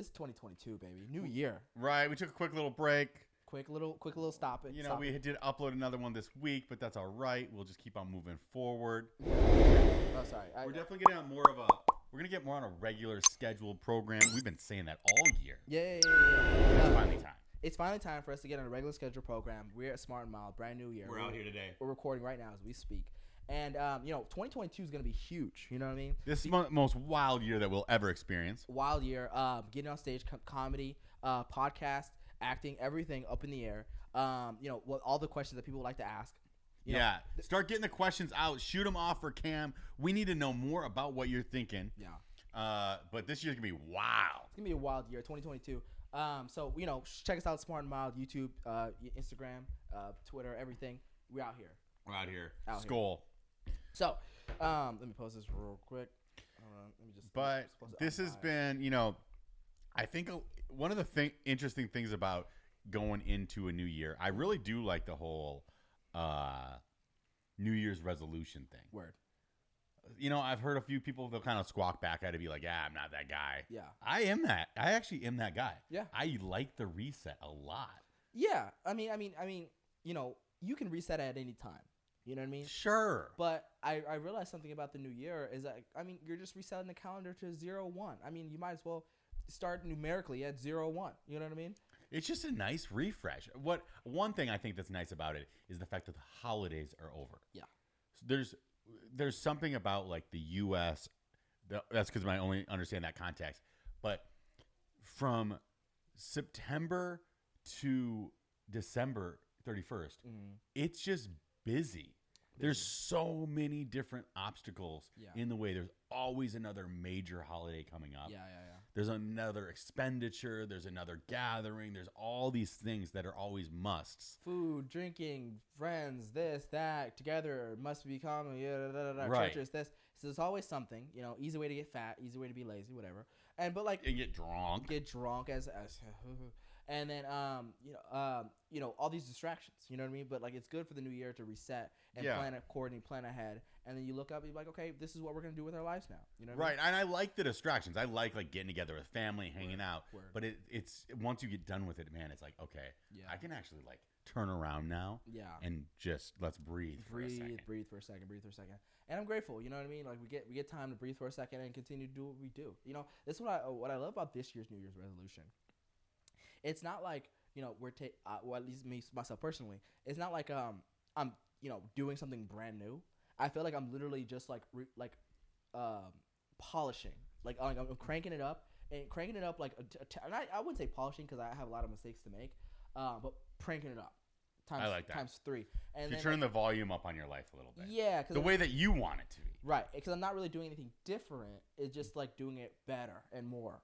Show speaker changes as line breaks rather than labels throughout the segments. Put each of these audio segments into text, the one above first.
This is 2022, baby. New year.
Right. We took a quick little break.
Quick little stop it.
You know, we did upload another one this week, but that's all right. We'll just keep on moving forward.
Oh, sorry.
We're definitely getting on more of a. We're gonna get more on a regular scheduled program. We've been saying that all year.
Yeah.
It's finally time.
It's finally time for us to get on a regular scheduled program. We're at Smart and Mild, brand new year.
We're out here today.
We're recording right now as we speak. And, 2022 is going to be huge. You know what I mean?
This is the most wild year that we'll ever experience.
Wild year. Getting on stage, comedy, podcast, acting, everything up in the air. All the questions that people like to ask.
Start getting the questions out. Shoot them off for Cam. We need to know more about what you're thinking.
Yeah.
But this year's going to be wild.
It's going to be a wild year, 2022. Check us out, Smart and Mild, YouTube, Instagram, Twitter, everything. We're out here.
We're out here.
Out
Skull.
Here. So, let me post this real quick.
This has been, I think one of the interesting things about going into a new year, I really do like the whole New Year's resolution thing.
Word.
I've heard a few people, they'll kind of squawk back at it, be like, yeah, I'm not that guy.
Yeah.
I am that. I actually am that guy.
Yeah.
I like the reset a lot.
Yeah. I mean, you can reset at any time. You know what I mean?
Sure.
But I realized something about the new year is that, you're just resetting the calendar to 0-1. I mean, you might as well start numerically at 0-1. You know what I mean?
It's just a nice refresh. One thing I think that's nice about it is the fact that the holidays are over.
Yeah.
So there's something about like the U.S. That's because I only understand that context. But from September to December 31st, it's just busy. There's so many different obstacles in the way. There's always another major holiday coming up.
Yeah.
There's another expenditure. There's another gathering. There's all these things that are always musts.
Food, drinking, friends, this, that, together, must become,
right.
churches, this. So there's always something, easy way to get fat, easy way to be lazy, whatever. And
get drunk.
Get drunk as and then all these distractions, you know what I mean? But it's good for the new year to reset and plan accordingly, plan ahead, and then you look up and you're like, okay, this is what we're gonna do with our lives now. You know what I mean?
And I like the distractions. I like getting together with family, hanging out.
Word.
But it's once you get done with it, man, it's like, okay, I can actually turn around now. Yeah. And just let's breathe for a second.
Breathe for a second. And I'm grateful, you know what I mean? We get time to breathe for a second and continue to do what we do. This is what I love about this year's New Year's resolution. It's not like, well, at least me, myself personally, it's not like I'm, doing something brand new. I feel like I'm literally just polishing. I'm cranking it up and I wouldn't say polishing because I have a lot of mistakes to make, but cranking it up.
I like that.
Times 3. And
so you turn the volume up on your life a little bit.
Yeah.
The way that you want it to be.
Right. Because I'm not really doing anything different. It's just doing it better and more.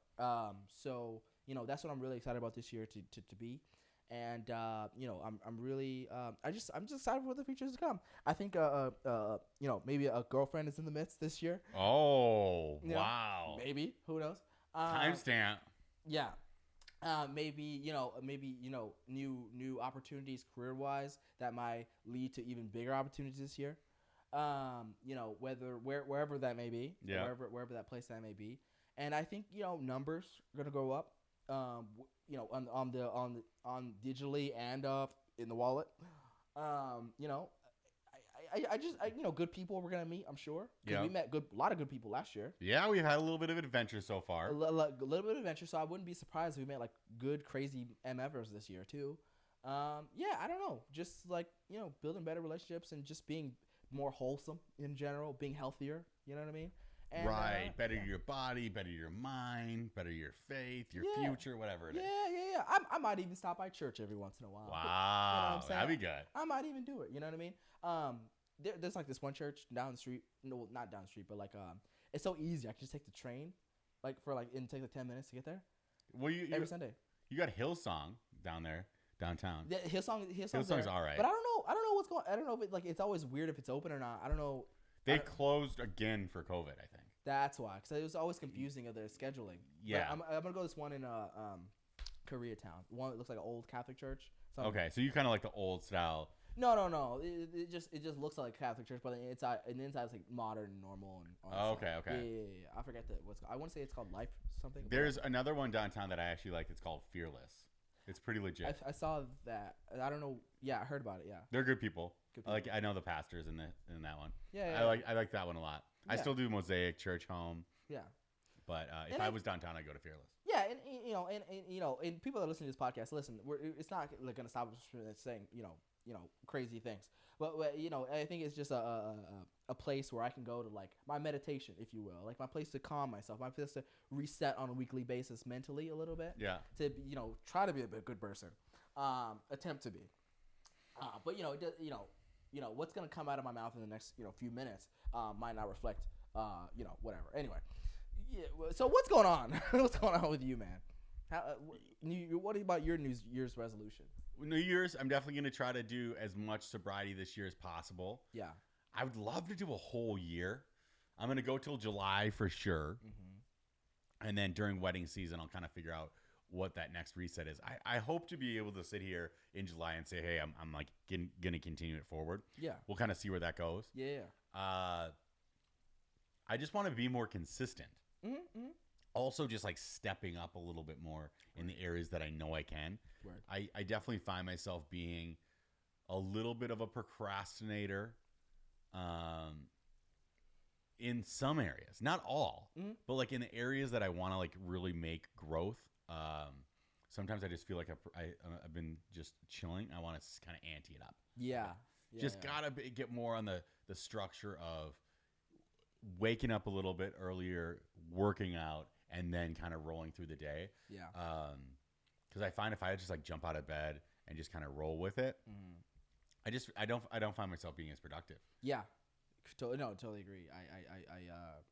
So, that's what I'm really excited about this year to be. And, I'm really, I'm just excited for what the future is to come. I think, maybe a girlfriend is in the midst this year.
Oh, wow.
Maybe. Who knows?
Timestamp.
Yeah. Maybe new opportunities career-wise that might lead to even bigger opportunities this year. Wherever that may be, wherever that place that may be. And I think, numbers are going to go up, on digitally and in the wallet. I just good people we're going to meet, I'm sure. Because we met a lot of good people last year.
Yeah, we've had a little bit of adventure so far.
A little bit of adventure, so I wouldn't be surprised if we met good, crazy MFers this year too. I don't know. Just building better relationships and just being more wholesome in general, being healthier, you know what I mean? And,
better your body, better your mind, better your faith, your future, whatever it is.
Yeah. I might even stop by church every once in a while.
Wow, that'd be good.
I might even do it. You know what I mean? There's this one church down the street. No, not down the street, but it's so easy. I can just take the train, and take 10 minutes to get there.
Well,
every Sunday.
You got Hillsong down there downtown.
Yeah, Hillsong's
all right.
But I don't know what's going. I don't know if it's always weird if it's open or not. I don't know.
They closed again for COVID, I think.
That's why, because it was always confusing of their scheduling.
Yeah.
But I'm gonna go to this one in Koreatown. One that looks like an old Catholic church.
Okay, so you kind of like the old style.
No. It just looks like a Catholic church, but the inside is like modern and normal and all that
Oh,
stuff.
okay.
Yeah. I forget I want to say it's called Life something.
There's another one downtown that I actually like. It's called Fearless. It's pretty legit.
I saw that. I don't know. Yeah, I heard about it. Yeah.
They're good people.
Good people.
I know the pastors in that one.
Yeah.
I like that one a lot. I
Yeah.
still do Mosaic Church Home.
Yeah.
But if I was downtown, I'd go to Fearless.
Yeah, and people that listen to this podcast, listen, it's not like gonna stop us from saying crazy things, but I think it's just a place where I can go to, like, my meditation, if you will, like my place to calm myself, my place to reset on a weekly basis mentally a little bit.
Yeah.
To try to be a good person, attempt to be, but what's gonna come out of my mouth in the next few minutes might not reflect whatever. Anyway. Yeah. So what's going on? What's going on with you, man? What about your New Year's resolution?
New Year's, I'm definitely going to try to do as much sobriety this year as possible.
Yeah.
I would love to do a whole year. I'm going to go till July for sure. Mm-hmm. And then during wedding season, I'll kind of figure out what that next reset is. I hope to be able to sit here in July and say, hey, I'm like going to continue it forward.
Yeah.
We'll kind of see where that goes.
Yeah.
I just want to be more consistent.
Mm-hmm.
Also, just like stepping up a little bit more in the areas that I know I can.
Word.
I definitely find myself being a little bit of a procrastinator in some areas. Not all, but like in the areas that I want to like really make growth. Sometimes I just feel like I've been just chilling. I want to kind of ante it up.
Yeah.
Gotta get more on the structure of waking up a little bit earlier, working out, and then kind of rolling through the day.
Yeah.
Because I find if I just like jump out of bed and just kind of roll with it, I don't find myself being as productive.
Yeah. Totally agree.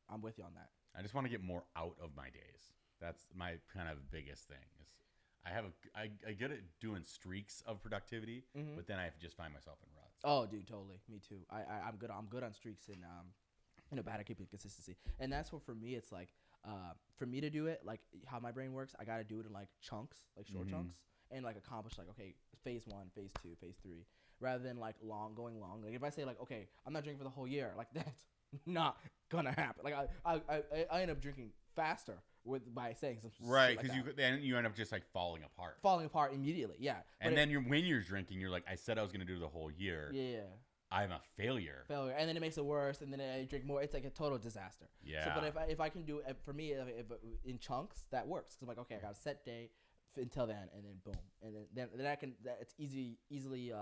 I'm with you on that.
I just want to get more out of my days. That's my kind of biggest thing. Is I get at doing streaks of productivity, but then I just find myself in ruts.
Oh, dude, totally. Me too. I'm good on streaks and bad at keeping consistency. And that's what, for me, it's like, for me to do it, like how my brain works, I got to do it in like chunks, like short chunks, and like accomplish like, okay, phase 1, phase 2, phase 3, rather than like going long. Like if I say like, okay, I'm not drinking for the whole year, like that's not gonna happen. Like I end up drinking faster by saying some
right,
because
then you end up just like falling apart
immediately. Yeah.
And then when you're drinking, you're like, I said I was gonna do the whole year.
Yeah.
I'm a failure,
and then it makes it worse, and then I drink more. It's like a total disaster.
Yeah.
So, but if I can do it, for me, if in chunks, that works. Cause I'm like, okay, I got a set day until then, and then boom, and then I can. It's easily,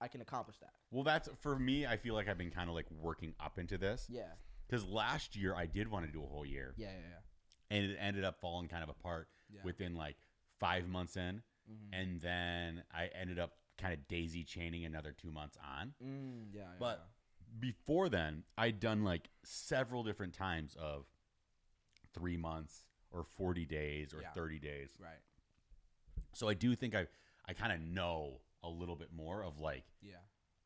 I can accomplish that.
Well, that's for me. I feel like I've been kind of like working up into this.
Yeah.
Because last year I did want to do a whole year.
Yeah.
And it ended up falling kind of apart within like 5 months in, and then I ended up kind of daisy chaining another 2 months on. But before then, I'd done like several different times of 3 months or 40 days or 30 days.
Right.
So I do think I kind of know a little bit more of like,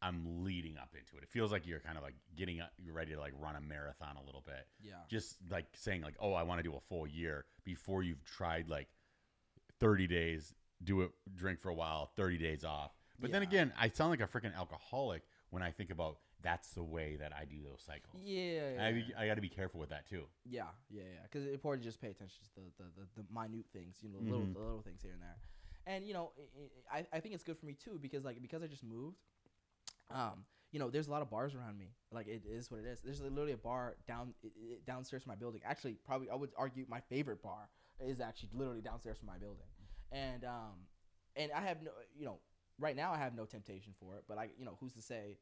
I'm leading up into it. It feels like you're kind of like you're ready to like run a marathon a little bit.
Yeah.
Just like saying like, oh, I want to do a full year before you've tried like 30 days, drink for a while, 30 days off. But then again, I sound like a freaking alcoholic when I think about that's the way that I do those cycles.
Yeah.
I got to be careful with that too.
Yeah. Because it's important to just pay attention to the minute things, the little things here and there. And I think it's good for me too because I just moved. There's a lot of bars around me. Like it is what it is. There's literally a bar downstairs from my building. Actually, probably I would argue my favorite bar is actually literally downstairs from my building. And I have no, right now I have no temptation for it. But who's to say,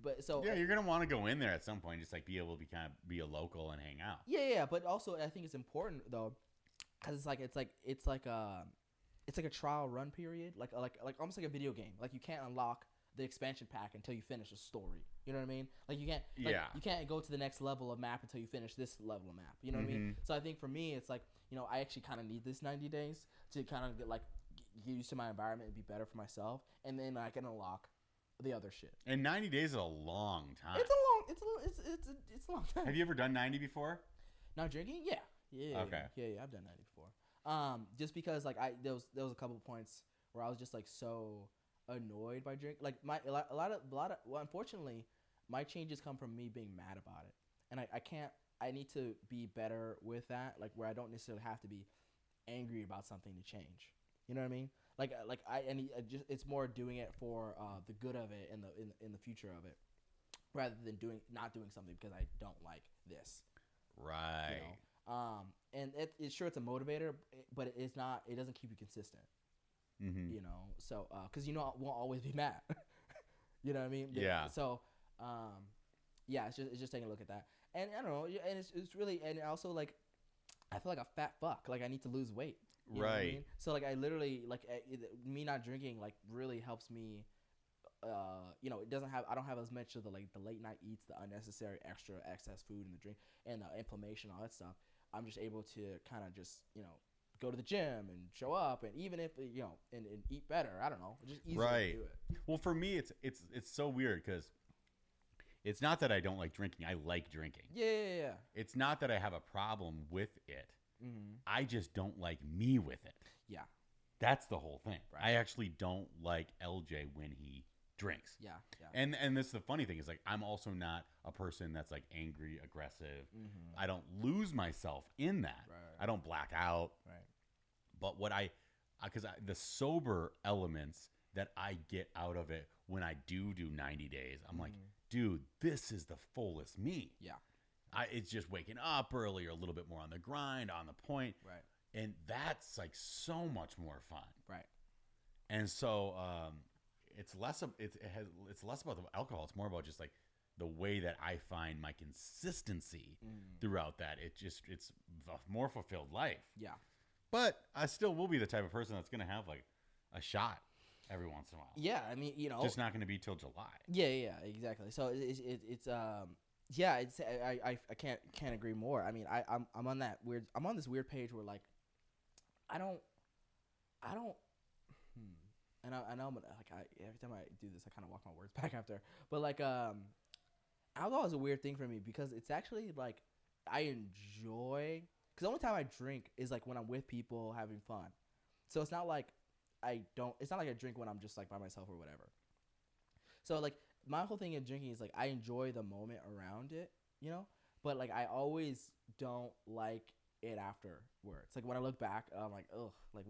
But so
you're gonna want to go in there at some point, just like be able to be a local and hang out.
Yeah. But also I think it's important though, because it's like a trial run period, like almost like a video game. Like you can't unlock the expansion pack until you finish a story. You know what I mean? Like you can't. You can't go to the next level of map until you finish this level of map. You know what I mean? So I think for me, it's like I actually kind of need this 90 days to kind of get used to my environment and be better for myself, and then I can unlock the other shit.
And 90 days is a long time.
It's a long time.
Have you ever done 90 before?
Now drinking? Yeah.
Okay.
Yeah, I've done 90 before. Just because there was a couple of points where I was just like so annoyed by drink. Like a lot of well, unfortunately, my changes come from me being mad about it, and I can't. I need to be better with that. Like where I don't necessarily have to be angry about something to change. You know what I mean? Like I and just it's more doing it for the good of it and in the future of it, rather than not doing something because I don't like this.
Right.
You know? And it's sure it's a motivator, but it's not. It doesn't keep you consistent.
Mm-hmm.
You know, so because I won't always be mad. You know what I mean?
Yeah.
So, yeah, it's just taking a look at that, and I don't know, and it's really, and also like, I feel like a fat fuck. Like I need to lose weight. You know what I
Right.
mean? So like I literally like me not drinking like really helps me. It doesn't have. I don't have as much of the late night eats, the unnecessary extra excess food in the drink, and the inflammation, all that stuff. I'm just able to kind of just go to the gym and show up, and even if and eat better. I don't know, just easier
Right.
to do it.
Well, for me, it's so weird because it's not that I don't like drinking. I like drinking.
Yeah.
It's not that I have a problem with it.
Mm-hmm.
I just don't like me with it.
Yeah.
That's the whole thing.
Right.
I actually don't like LJ when he drinks.
Yeah.
And this is the funny thing is like I'm also not a person that's like angry, aggressive.
Mm-hmm.
I don't lose myself in that.
Right.
I don't black out.
Right.
But what because the sober elements that I get out of it when I do 90 days, I'm like, dude, this is the fullest me.
Yeah.
It's just waking up earlier, a little bit more on the grind, on the point.
Right.
And that's like so much more fun.
Right.
And so it's less about the alcohol. It's more about just like the way that I find my consistency throughout that. It's a more fulfilled life.
Yeah.
But I still will be the type of person that's going to have like a shot every once in a while.
Yeah. I mean,
just not going to be till July.
Yeah. Exactly. So it's yeah. I can't agree more. I mean, I'm on that weird. I'm on this weird page where like, I don't. And I know I'm gonna, every time I do this, I kind of walk my words back after. But like, alcohol is a weird thing for me because it's actually like I enjoy. Because the only time I drink is like when I'm with people having fun. So it's not like it's not like I drink when I'm just like by myself or whatever. So like my whole thing in drinking is like I enjoy the moment around it, but like I always don't like it afterwards. Like when I look back, I'm like, ugh, like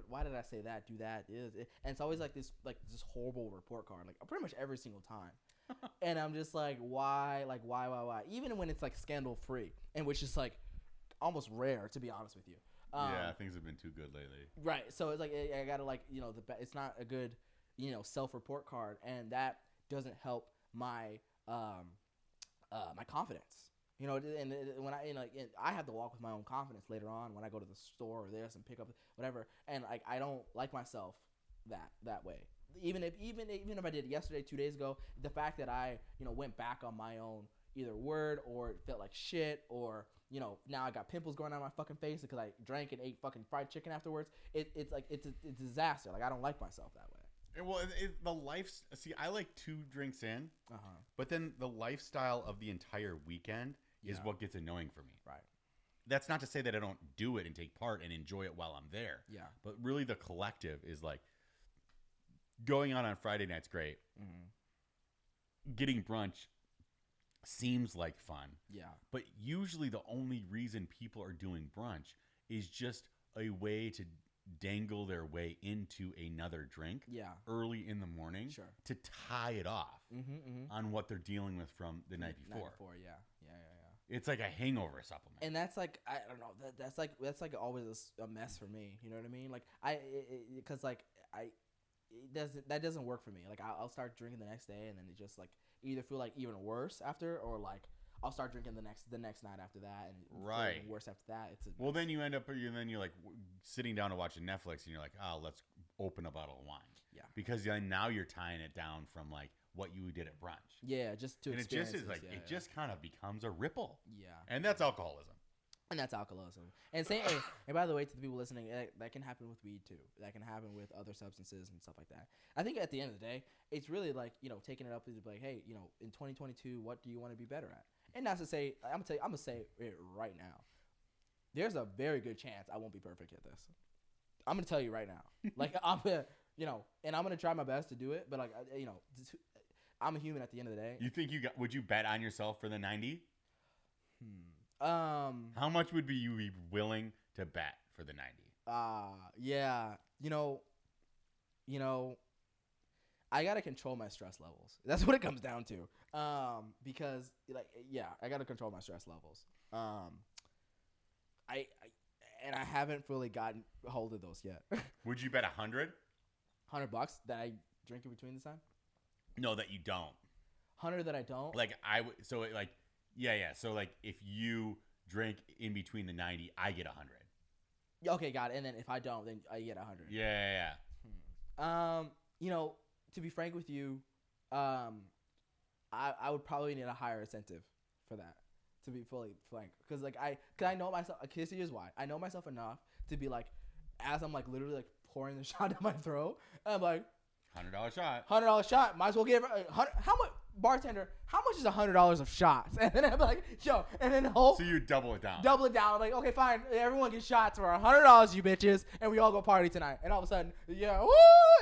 why did I say that, do that? And it's always like this horrible report card, like pretty much every single time. And I'm just like, why? Even when it's like scandal free, and which is like almost rare, to be honest with you.
Yeah, things have been too good lately.
Right. So it's like I gotta it's not a good self-report card, and that doesn't help my my confidence. And when I have to walk with my own confidence later on when I go to the store or this and pick up whatever, and like I don't like myself that way. Even if I did yesterday, 2 days ago, the fact that I went back on my own either word or it felt like shit or now I got pimples going on my fucking face because I drank and ate fucking fried chicken afterwards. It's like it's a disaster. Like I don't like myself that way.
Well, the see, I like 2 drinks in, but then the lifestyle of the entire weekend is what gets annoying for me.
Right.
That's not to say that I don't do it and take part and enjoy it while I'm there.
Yeah.
But really, the collective is like going on Friday night's great. Mm-hmm. Getting brunch seems like fun.
Yeah.
But usually, the only reason people are doing brunch is just a way to dangle their way into another drink early in the morning to tie it off on what they're dealing with from the night before.
Yeah.
It's like a hangover supplement.
And that's like, I don't know, that's like always a mess for me. You know what I mean? Like because that doesn't work for me. Like I'll start drinking the next day and then it just like either feel like even worse after, or like I'll start drinking the next night after that and feel even worse after that.
Well, then you end up you're like sitting down to watching Netflix and you're like, oh, let's open a bottle of wine. Yeah. Because then now you're tying it down from like what you did at brunch.
Yeah, just to experience.
And it just is like just kind of becomes a ripple.
Yeah.
And that's alcoholism.
And that's alcoholism. And and by the way, to the people listening, that can happen with weed too. That can happen with other substances and stuff like that. I think at the end of the day, it's really like, taking it up to be like, hey, in 2022, what do you want to be better at? And not to say, I'm gonna say it right now. There's a very good chance I won't be perfect at this. I'm gonna tell you right now. Like you know, and I'm gonna try my best to do it. But like, you know, I'm a human at the end of the day.
You think would you bet on yourself for the 90?
How
much would you be willing to bet for the 90?
Yeah, you know, I gotta control my stress levels. That's what it comes down to. Because like, yeah, I gotta control my stress levels. I haven't fully gotten hold of those yet.
Would you bet $100?
$100 that I drink in between this time?
No, that you don't.
100 that I don't.
Like I would. So like, yeah. So like, if you drink in between the 90, I get 100.
Okay, got it. And then if I don't, then I get 100.
Yeah.
You know, to be frank with you, I would probably need a higher incentive for that. To be fully frank, because I know myself. Because here's why: I know myself enough to be like, as I'm like literally like pouring the shot down my throat, I'm like,
$100 shot.
$100 shot. Might as well give her how much, bartender? How much is $100 of shots? And then I'm like, yo, and then
So you double it down.
Double it down. I'm like, okay, fine. Everyone gets shots for $100, you bitches, and we all go party tonight. And all of a sudden, yeah, woo!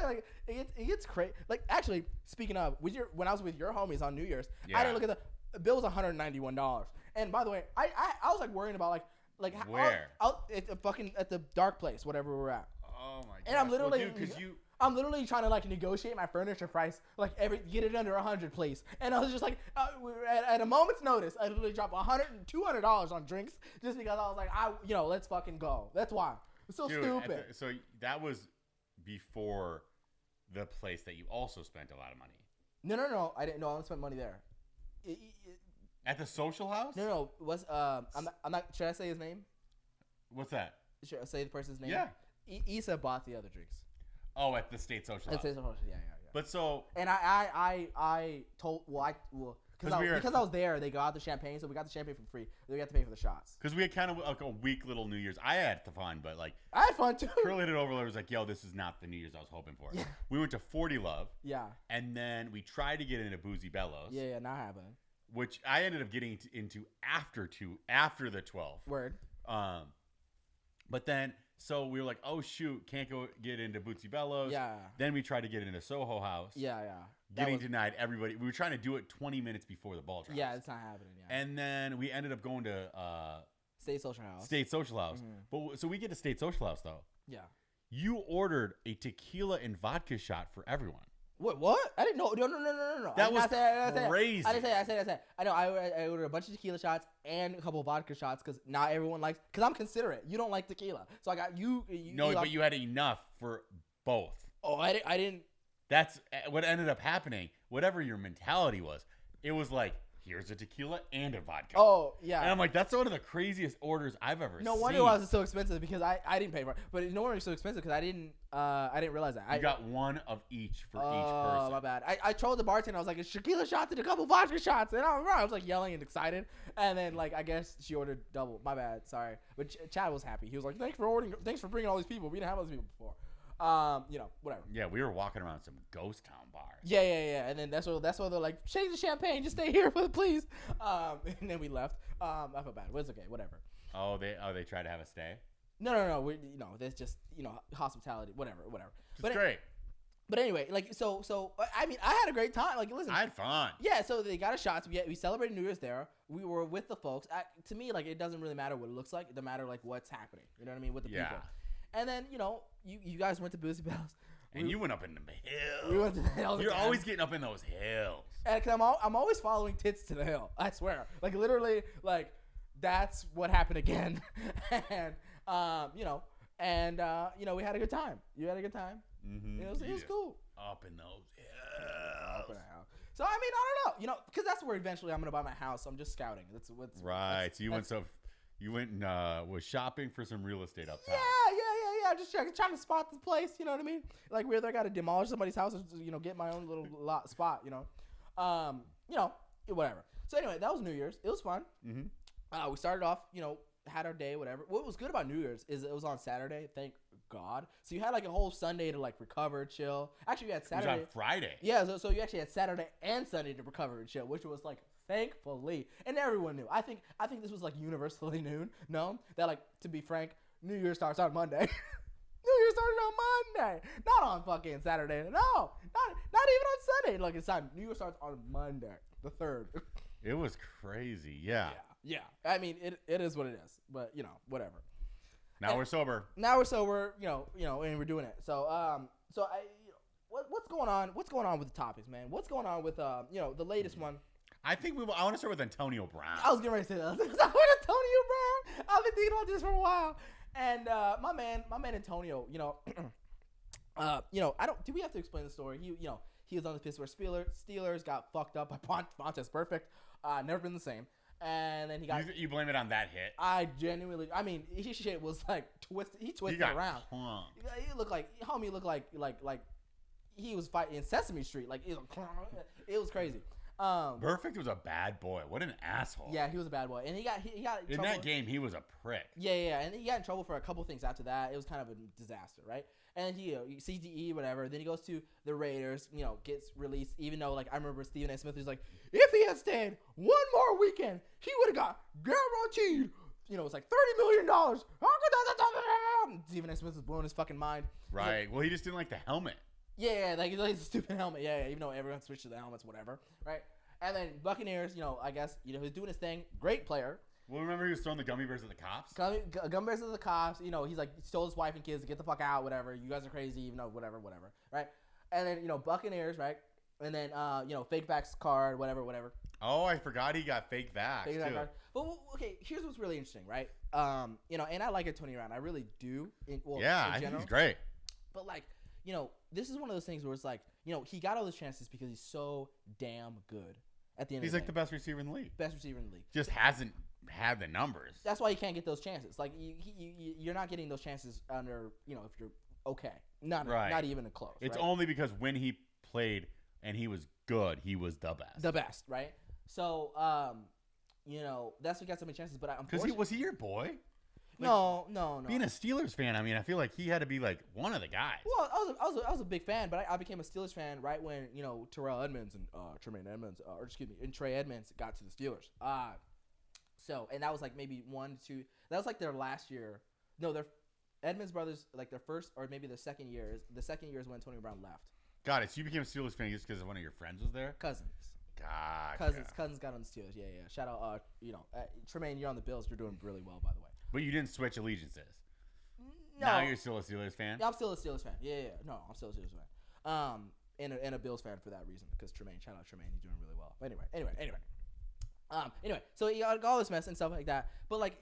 Like it gets crazy. Like actually, speaking of, when I was with your homies on New Year's, I didn't look at the bill was $191. And by the way, I was like worrying about like
where
at the dark place, whatever we're at.
Oh my god!
And I'm literally
because
I'm literally trying to like negotiate my furniture price, like get it under 100, please. And I was just like, at a moment's notice, I literally dropped $200 on drinks just because I was like, let's fucking go. That's why. It's so stupid.
So that was before the place that you also spent a lot of money.
No, I didn't. No, I didn't spend money there.
At the social house?
No. I'm not. Should I say his name?
What's that?
Should I say the person's name?
Yeah.
Issa bought the other drinks.
Oh, at the state social house.
Yeah.
But so.
And I told because I was there, they got the champagne, so we got the champagne for free. Then we got to pay for the shots.
Because we had kind of like a weak little New Year's. I had the fun, but like
I had fun too.
Curly did over there was like, yo, this is not the New Year's I was hoping for.
Yeah.
We went to 40 Love.
Yeah.
And then we tried to get into Boozy Bellows.
Yeah, not happening.
Which I ended up getting into after the 12th.
Word.
But then, so we were like, oh shoot, can't go get into Bootsy Bellows.
Yeah.
Then we tried to get into Soho House.
Yeah.
Getting denied. Everybody. We were trying to do it 20 minutes before the ball drops.
Yeah, it's not happening. Yeah.
And then we ended up going to
State Social House.
Mm-hmm. But so we get to State Social House though.
Yeah.
You ordered a tequila and vodka shot for everyone.
What? I didn't know. No.
That was crazy.
I didn't say that. I know. I ordered a bunch of tequila shots and a couple of vodka shots because not everyone likes. Because I'm considerate. You don't like tequila, so I got you.
No, but you had enough for both.
Oh, I didn't.
That's what ended up happening. Whatever your mentality was, it was like, here's a tequila and a vodka.
Oh, yeah.
And I'm like, that's one of the craziest orders I've ever seen.
No wonder why it was so expensive because I didn't pay for it. But no wonder it was so expensive because I didn't realize that.
You got one of each for each person.
Oh, my bad. I told the bartender, I was like, it's tequila shots and a couple vodka shots. And I was like yelling and excited. And then like, I guess she ordered double. My bad. Sorry. But Chad was happy. He was like, thanks for bringing all these people. We didn't have all these people before. Whatever.
Yeah, we were walking around some ghost town bars.
Yeah. And then that's why they're like, change the champagne, just stay here, please. And then we left. I feel bad. But it's okay, whatever.
Oh, they tried to have us stay?
No. There's just hospitality, whatever.
It's great.
But anyway, like so I mean, I had a great time. Like, listen,
I had fun.
Yeah, so they got us shots. We celebrated New Year's there. We were with the folks. To me, like, it doesn't really matter what it looks like. It doesn't matter like what's happening. You know what I mean? With the people. And then you guys went to Boozy Bells.
And you went up in the hills.
We went to the hills.
You're always getting up in those hills.
And cause I'm always following tits to the hill. I swear. Like, literally, like, that's what happened again. And we had a good time. You had a good time.
Mm-hmm.
It was cool.
Up in those hills.
So I mean, I don't know, because that's where eventually I'm gonna buy my house. So I'm just scouting. That's what's
right. So you went and was shopping for some real estate uptown.
Yeah. Just trying to spot the place. You know what I mean? Like, whether I got to demolish somebody's house or get my own little spot. Whatever. So anyway, that was New Year's. It was fun.
Mm-hmm.
We started off, had our day, whatever. What was good about New Year's is it was on Saturday. Thank God. So you had like a whole Sunday to like recover, chill. Actually, you had Saturday.
It was on Friday.
Yeah. So you actually had Saturday and Sunday to recover and chill, which was like, thankfully, and everyone knew. I think this was like universally known that, like, to be frank, New Year starts on Monday. New Year started on night, not on fucking Saturday. No, not even on Sunday. Like it's not. New Year starts on Monday, the 3rd.
It was crazy. Yeah.
Yeah. I mean, it is what it is. But whatever.
Now we're sober.
Now we're sober. And we're doing it. So what's going on? What's going on with the topics, man? What's going on with the latest one?
I want to start with Antonio Brown.
I was getting ready to say that. I was like, Antonio Brown. I've been thinking about this for a while. And my man Antonio, do we have to explain the story? He was on the Pittsburgh Steelers got fucked up by Vontaze Perfect. Never been the same. And then he got.
You blame it on that hit?
I genuinely. I mean, his shit was like twisted. He twisted around. He looked like he was fighting in Sesame Street. Like it was crazy.
Perfect was a bad boy. What an asshole.
Yeah, he was a bad boy, and he got in
trouble. That game. He was a prick.
Yeah, and he got in trouble for a couple things after that. It was kind of a disaster, right? And he CTE, whatever. Then he goes to the Raiders. Gets released. Even though, like, I remember Stephen A. Smith was like, if he had stayed one more weekend, he would have got guaranteed. It's like $30 million. Stephen A. Smith was blowing his fucking mind.
Right. Well, he just didn't like the helmet.
Yeah, like the stupid helmet. Yeah, even though everyone switched to the helmets, whatever, right? And then Buccaneers, I guess, he's doing his thing. Great player.
Well, remember he was throwing the gummy bears at the cops?
Gummy bears at the cops. He's like, stole his wife and kids to get the fuck out, whatever. You guys are crazy, whatever, right? And then, Buccaneers, right? And then, fake vax card, whatever.
Oh, I forgot he got fake vax, too. Card.
But, okay, here's what's really interesting, right? And I like Antonio Brown. I really do.
I think he's great.
But, like, this is one of those things where it's like, he got all those chances because he's so damn good at the end of the day.
He's like the best receiver in the league.
Just
hasn't had the numbers.
That's why you can't get those chances. Like, you're not getting those chances under, if you're okay. Not even close.
It's only because when he played and he was good, he was the best.
The best, right? So, that's what got so many chances. But
because was he your boy?
Like, no.
Being a Steelers fan, I mean, I feel like he had to be like one of the guys.
Well, I was a big fan, but I became a Steelers fan right when Terrell Edmonds and Trey Edmonds got to the Steelers. And that was like maybe 1, 2. That was like their last year. No, their Edmonds brothers, like their first or maybe the second year. The second year is when Antonio Brown left.
Got it. So you became a Steelers fan just because one of your friends was there?
Cousins.
Gotcha.
Cousins got on the Steelers. Yeah. Shout out, Tremaine, you're on the Bills. You're doing really well, by the way.
But you didn't switch allegiances.
No.
Now you're still a Steelers fan?
Yeah, I'm still a Steelers fan. Yeah. No, I'm still a Steelers fan. And a Bills fan for that reason because Tremaine. Shout out Tremaine. He's doing really well. But anyway. So you got all this mess and stuff like that. But like,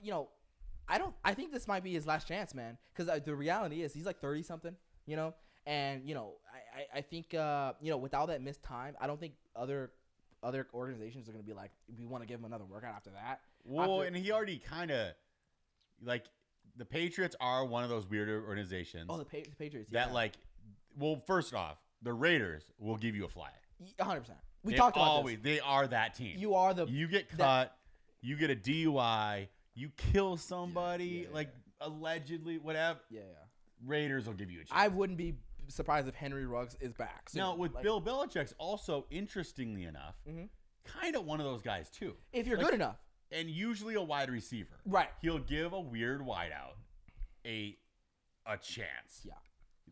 I think this might be his last chance, man. Because the reality is he's like 30 something, and I think with all that missed time, I don't think other organizations are gonna be like, we want to give him another workout after that.
Well, and he already kind of like the Patriots are one of those weirder organizations.
Oh, the Patriots.
That first off, the Raiders will give you a flag.
100%. We talked about this.
They are that team. You get caught, you get a DUI, you kill somebody, allegedly, whatever.
Yeah.
Raiders will give you a chance.
I wouldn't be surprised if Henry Ruggs is back soon.
Now, with Bill Belichick's also, interestingly enough, kind of one of those guys, too.
If you're good enough.
And usually a wide receiver.
Right.
He'll give a weird wideout a chance.
Yeah.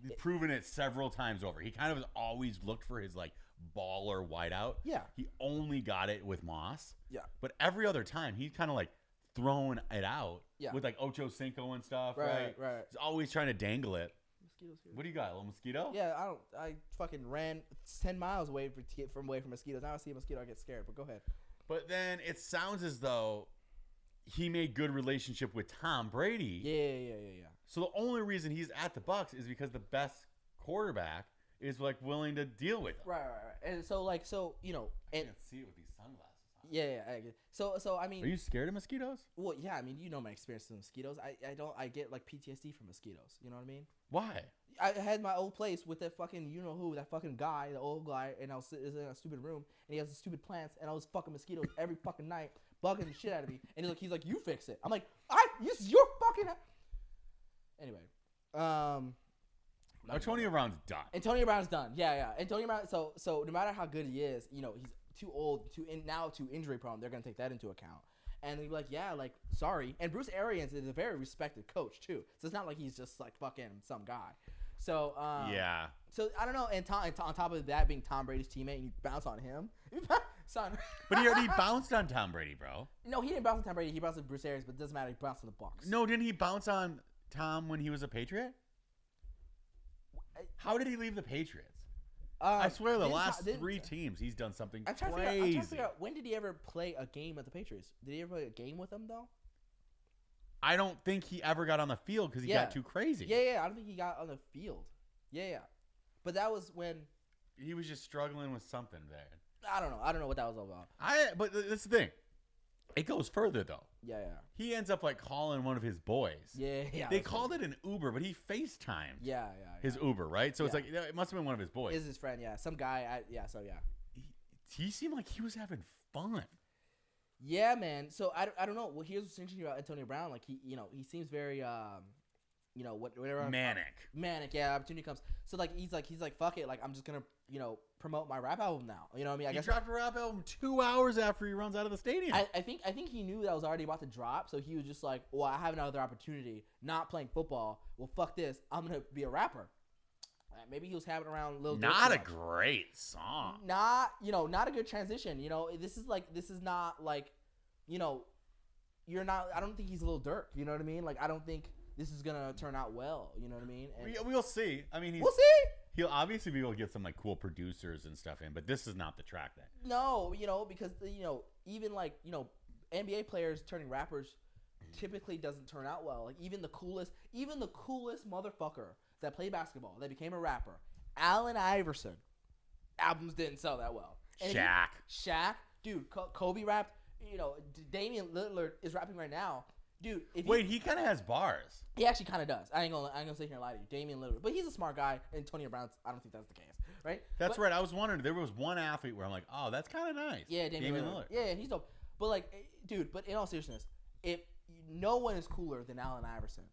He's proven it several times over. He kind of has always looked for his, baller wideout.
Yeah.
He only got it with Moss.
Yeah.
But every other time, he's kind of, throwing it out with, Ocho Cinco and stuff, right?
Right.
He's always trying to dangle it.
Mosquitoes here.
What do you got, a little mosquito?
Yeah, I fucking ran 10 miles away to get away from mosquitoes. Now I see a mosquito, I get scared, but go ahead.
But then it sounds as though he made good relationship with Tom Brady.
Yeah.
So the only reason he's at the Bucs is because the best quarterback is willing to deal with him.
Right. And so
I can't see it with these sunglasses. Huh?
Yeah. So I mean,
are you scared of mosquitoes?
Well, yeah. I mean, my experience with mosquitoes. I get PTSD from mosquitoes. You know what I mean?
Why?
I had my old place with that fucking that fucking guy, the old guy, and I was in a stupid room, and he has the stupid plants, and I was fucking mosquitoes every fucking night, bugging the shit out of me. And he's like, you fix it. I'm like, this is your fucking. Anyway,
Antonio Brown's done.
Antonio Brown's done. Yeah. Antonio Brown. So no matter how good he is, he's too old, too injury prone. They're gonna take that into account. And they'd be like, sorry. And Bruce Arians is a very respected coach too. So it's not like he's just fucking some guy. So
yeah.
So I don't know, and on top of that being Tom Brady's teammate, and you bounce on him, son.
But he already bounced on Tom Brady, bro.
No, he didn't bounce on Tom Brady. He bounced on Bruce Arians, but it doesn't matter. He bounced on the Bucs.
No, didn't he bounce on Tom when he was a Patriot? How did he leave the Patriots? I swear, the last 3 teams, he's done something crazy.
I'm trying to figure out, when did he ever play a game at the Patriots? Did he ever play a game with them, though?
I don't think he ever got on the field because he got too crazy.
Yeah. I don't think he got on the field. Yeah. But that was when
he was just struggling with something there.
I don't know what that was all about.
But that's the thing. It goes further though.
Yeah.
He ends up like calling one of his boys.
Yeah.
They called it an Uber, but he FaceTimed.
Yeah.
His Uber, right? So it's like it must have been one of his boys.
Is his friend? Yeah, some guy.
He seemed like he was having fun.
Yeah, man. So I don't know. Well, here's what's interesting about Antonio Brown. Like he seems very whatever manic. Yeah, opportunity comes. So like he's like fuck it. Like I'm just gonna promote my rap album now. You know what I mean? I guess
dropped a rap album 2 hours after he runs out of the stadium.
I think he knew that was already about to drop. So he was just like, well, I have another opportunity. Not playing football. Well, fuck this. I'm gonna be a rapper. Maybe he was having around Lil Durk.
Not a great song.
Not a good transition. This is not like, you're not. I don't think he's Lil Durk. You know what I mean? Like I don't think this is gonna turn out well. You know what I mean? And
we'll see. I mean,
we'll see.
He'll obviously be able to get some like cool producers and stuff in, but this is not the track then.
No, because even like NBA players turning rappers typically doesn't turn out well. Like even the coolest motherfucker that played basketball that became a rapper, Allen Iverson, albums didn't sell that well. And Shaq, dude, Kobe rapped. Damian Lillard is rapping right now. Dude,
he kind of has bars.
He actually kind of does. I ain't gonna sit here and lie to you, Damian Lillard. But he's a smart guy. Antonio Brown, I don't think that's the case, right?
That's right. I was wondering. There was one athlete where I'm like, oh, that's kind of nice.
Yeah, Damian Lillard. Yeah, he's dope. But like, dude. But in all seriousness, if no one is cooler than Allen Iverson,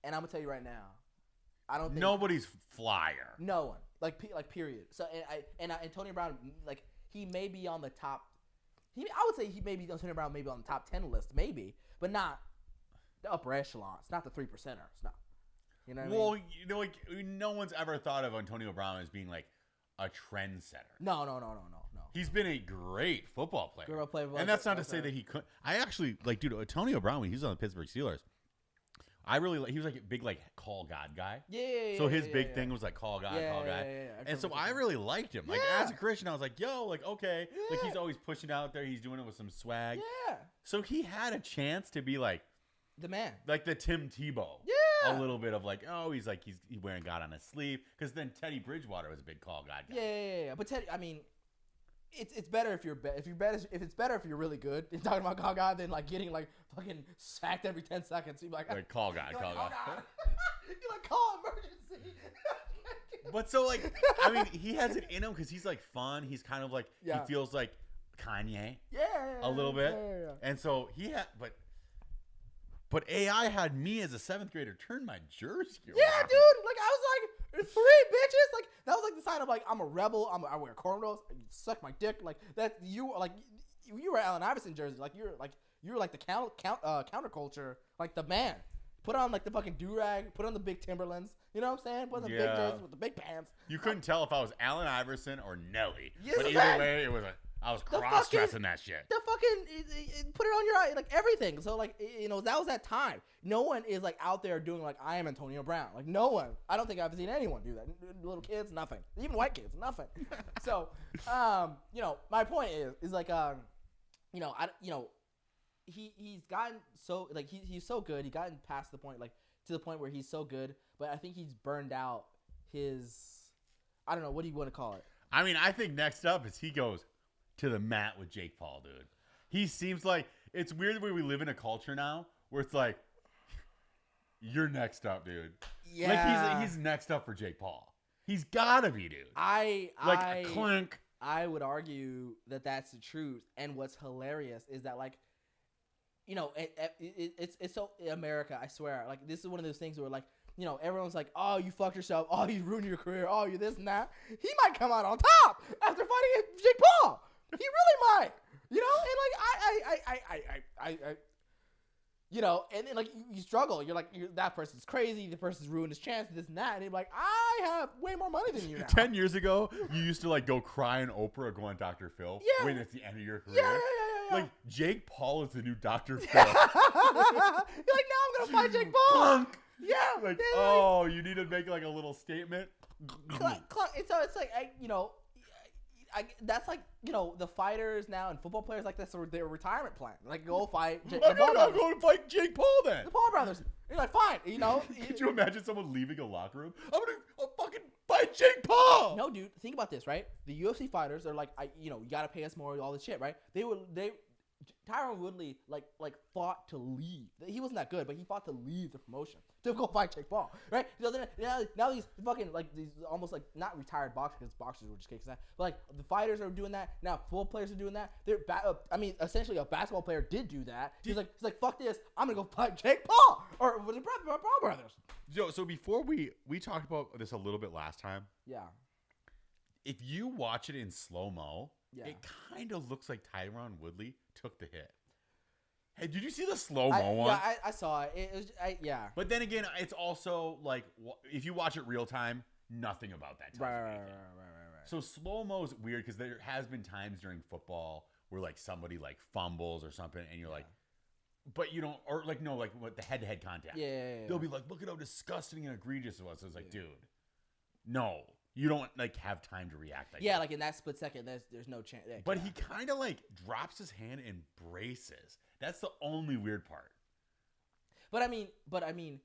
and I'm gonna tell you right now, I don't think
nobody's flyer.
No one. Like period. So Antonio Brown, like he may be on the top. I would say Antonio Brown may be on the top 10 list, maybe, but not the upper echelon. It's not the 3%ers. No. You know what I mean?
No one's ever thought of Antonio Brown as being like a trendsetter.
No.
He's been a great football player.
And
that's not to say that he couldn't. I actually dude, Antonio Brown, when he was on the Pittsburgh Steelers, he was like a big like call God guy.
Yeah.
So his big thing was like call God.
Yeah.
And so I really liked him. Like as a Christian, I was like, yo, like okay, like he's always pushing out there. He's doing it with some swag.
Yeah.
So he had a chance to be like
the man,
like the Tim Tebow.
Yeah.
A little bit of like, oh, he's wearing God on his sleeve, because then Teddy Bridgewater was a big call God guy.
Yeah. But Teddy, I mean. It's better if it's better if you're really good in talking about call God than like getting like fucking sacked every 10 seconds. So you're like
call God.
You're like call emergency.
But so like I mean he has it in him because he's like fun. He's kind of like he feels like Kanye.
Yeah.
A little bit.
Yeah.
And so he had but AI had me as a 7th grader turn my jersey around.
Yeah, dude. Like I was like 3 bitches. Like that was like the sign of like I'm a rebel. I wear cornrows. You suck my dick. Like that. You were Allen Iverson jersey. Like you were like the counterculture. Like the man. Put on like the fucking do-rag. Put on the big Timberlands. You know what I'm saying? Put on the big jerseys with the big pants.
You couldn't tell if I was Allen Iverson or Nelly.
Yes,
but either way, I was cross-dressing that shit.
The fucking put it on your eye, like everything. So like that was that time. No one is like out there doing like I am Antonio Brown. Like no one. I don't think I've seen anyone do that. Little kids, nothing. Even white kids, nothing. So my point is like he's gotten so like he's so good. He's gotten past the point to the point where he's so good, but I think he's burned out his. I don't know, what do you want to call it?
I mean, I think next up is he goes to the mat with Jake Paul, dude. He seems like it's weird the way we live in a culture now where it's like you're next up, dude.
Yeah,
like he's next up for Jake Paul. He's gotta be, dude.
A
clink.
I would argue that that's the truth, and what's hilarious is that like it's so America. I swear, like this is one of those things where like. Everyone's like, oh, you fucked yourself. Oh, you ruined your career. Oh, you this and that. He might come out on top after fighting Jake Paul. He really might. And like, You know, and then like you struggle. You're like, that person's crazy. The person's ruined his chance. This and that. And you're like, I have way more money than you now.
10 years ago, you used to like go cry on Oprah or go on Dr. Phil when it's the end of your career.
Yeah.
Like Jake Paul is the new Dr. Phil.
You're like, now I'm gonna fight Jake Paul.
Clunk.
Yeah.
Like, oh, you need to make like a little statement.
So it's like that's like, you know, the fighters now and football players like that's their retirement plan. Like, go fight
I'm going to fight Jake Paul then.
The Paul brothers. You're like, fine, you know.
Could you imagine someone leaving a locker room? I'll fucking fight Jake Paul.
No, dude. Think about this, right? The UFC fighters are like, you know, you gotta pay us more, all this shit, right? Tyron Woodley like fought to leave. He wasn't that good, but he fought to leave the promotion to go fight Jake Paul, right? So then, now these fucking like these almost like not retired boxers, because boxers were just kicking that, but like the fighters are doing that now. Full players are doing that. I mean, essentially a basketball player did do that. He's like fuck this, I'm gonna go fight Jake Paul or the Paul brothers.
Yo, so before we talked about this a little bit last time.
Yeah.
If you watch it in slow mo,
yeah,
it kind of looks like Tyron Woodley took the hit. Hey, did you see the slow mo one?
Yeah, I saw it. It was, yeah.
But then again, it's also like if you watch it real time, nothing about that.
Right.
So slow mo is weird because there has been times during football where like somebody like fumbles or something, and you're like, but you don't, or like no, like what the head-to-head contact.
Yeah.
They'll be like, look at how disgusting and egregious it was. So it's like, dude, no. You don't like have time to react.
Like in that split second, there's no chance.
But he kind of like drops his hand and braces. That's the only weird part.
But I mean,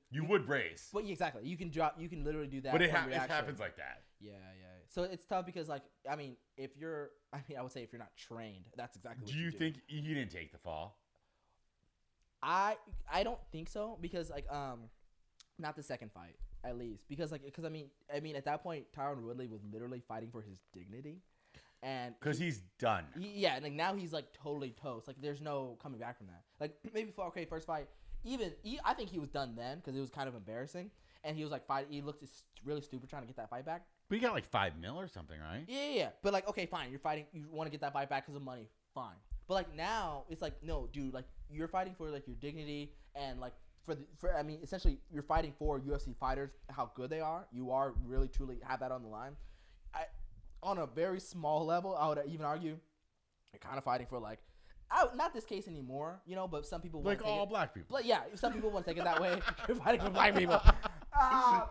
you would brace.
But exactly, you can drop. You can literally do that.
But it happens like that.
Yeah. So it's tough because like I mean, I would say if you're not trained, that's exactly. What
do you think he didn't take the fall?
I don't think so because like not the second fight. At least because I mean at that point Tyron Woodley was literally fighting for his dignity, and
because he's done.
And like now he's like totally toast. Like there's no coming back from that. Like maybe first fight, I think he was done then because it was kind of embarrassing, and he was like fighting. He looked really stupid trying to get that fight back.
But he got like $5 million or something, right?
Yeah. But like okay, fine. You're fighting. You want to get that fight back because of money. Fine. But like now it's like no, dude. Like you're fighting for like your dignity and like. I mean, essentially, you're fighting for UFC fighters, how good they are. You are really, truly have that on the line. On a very small level, I would even argue you're kind of fighting for, like, not this case anymore, you know, but some people
like all black people.
But yeah, some people want to take it that way. You're fighting for black people.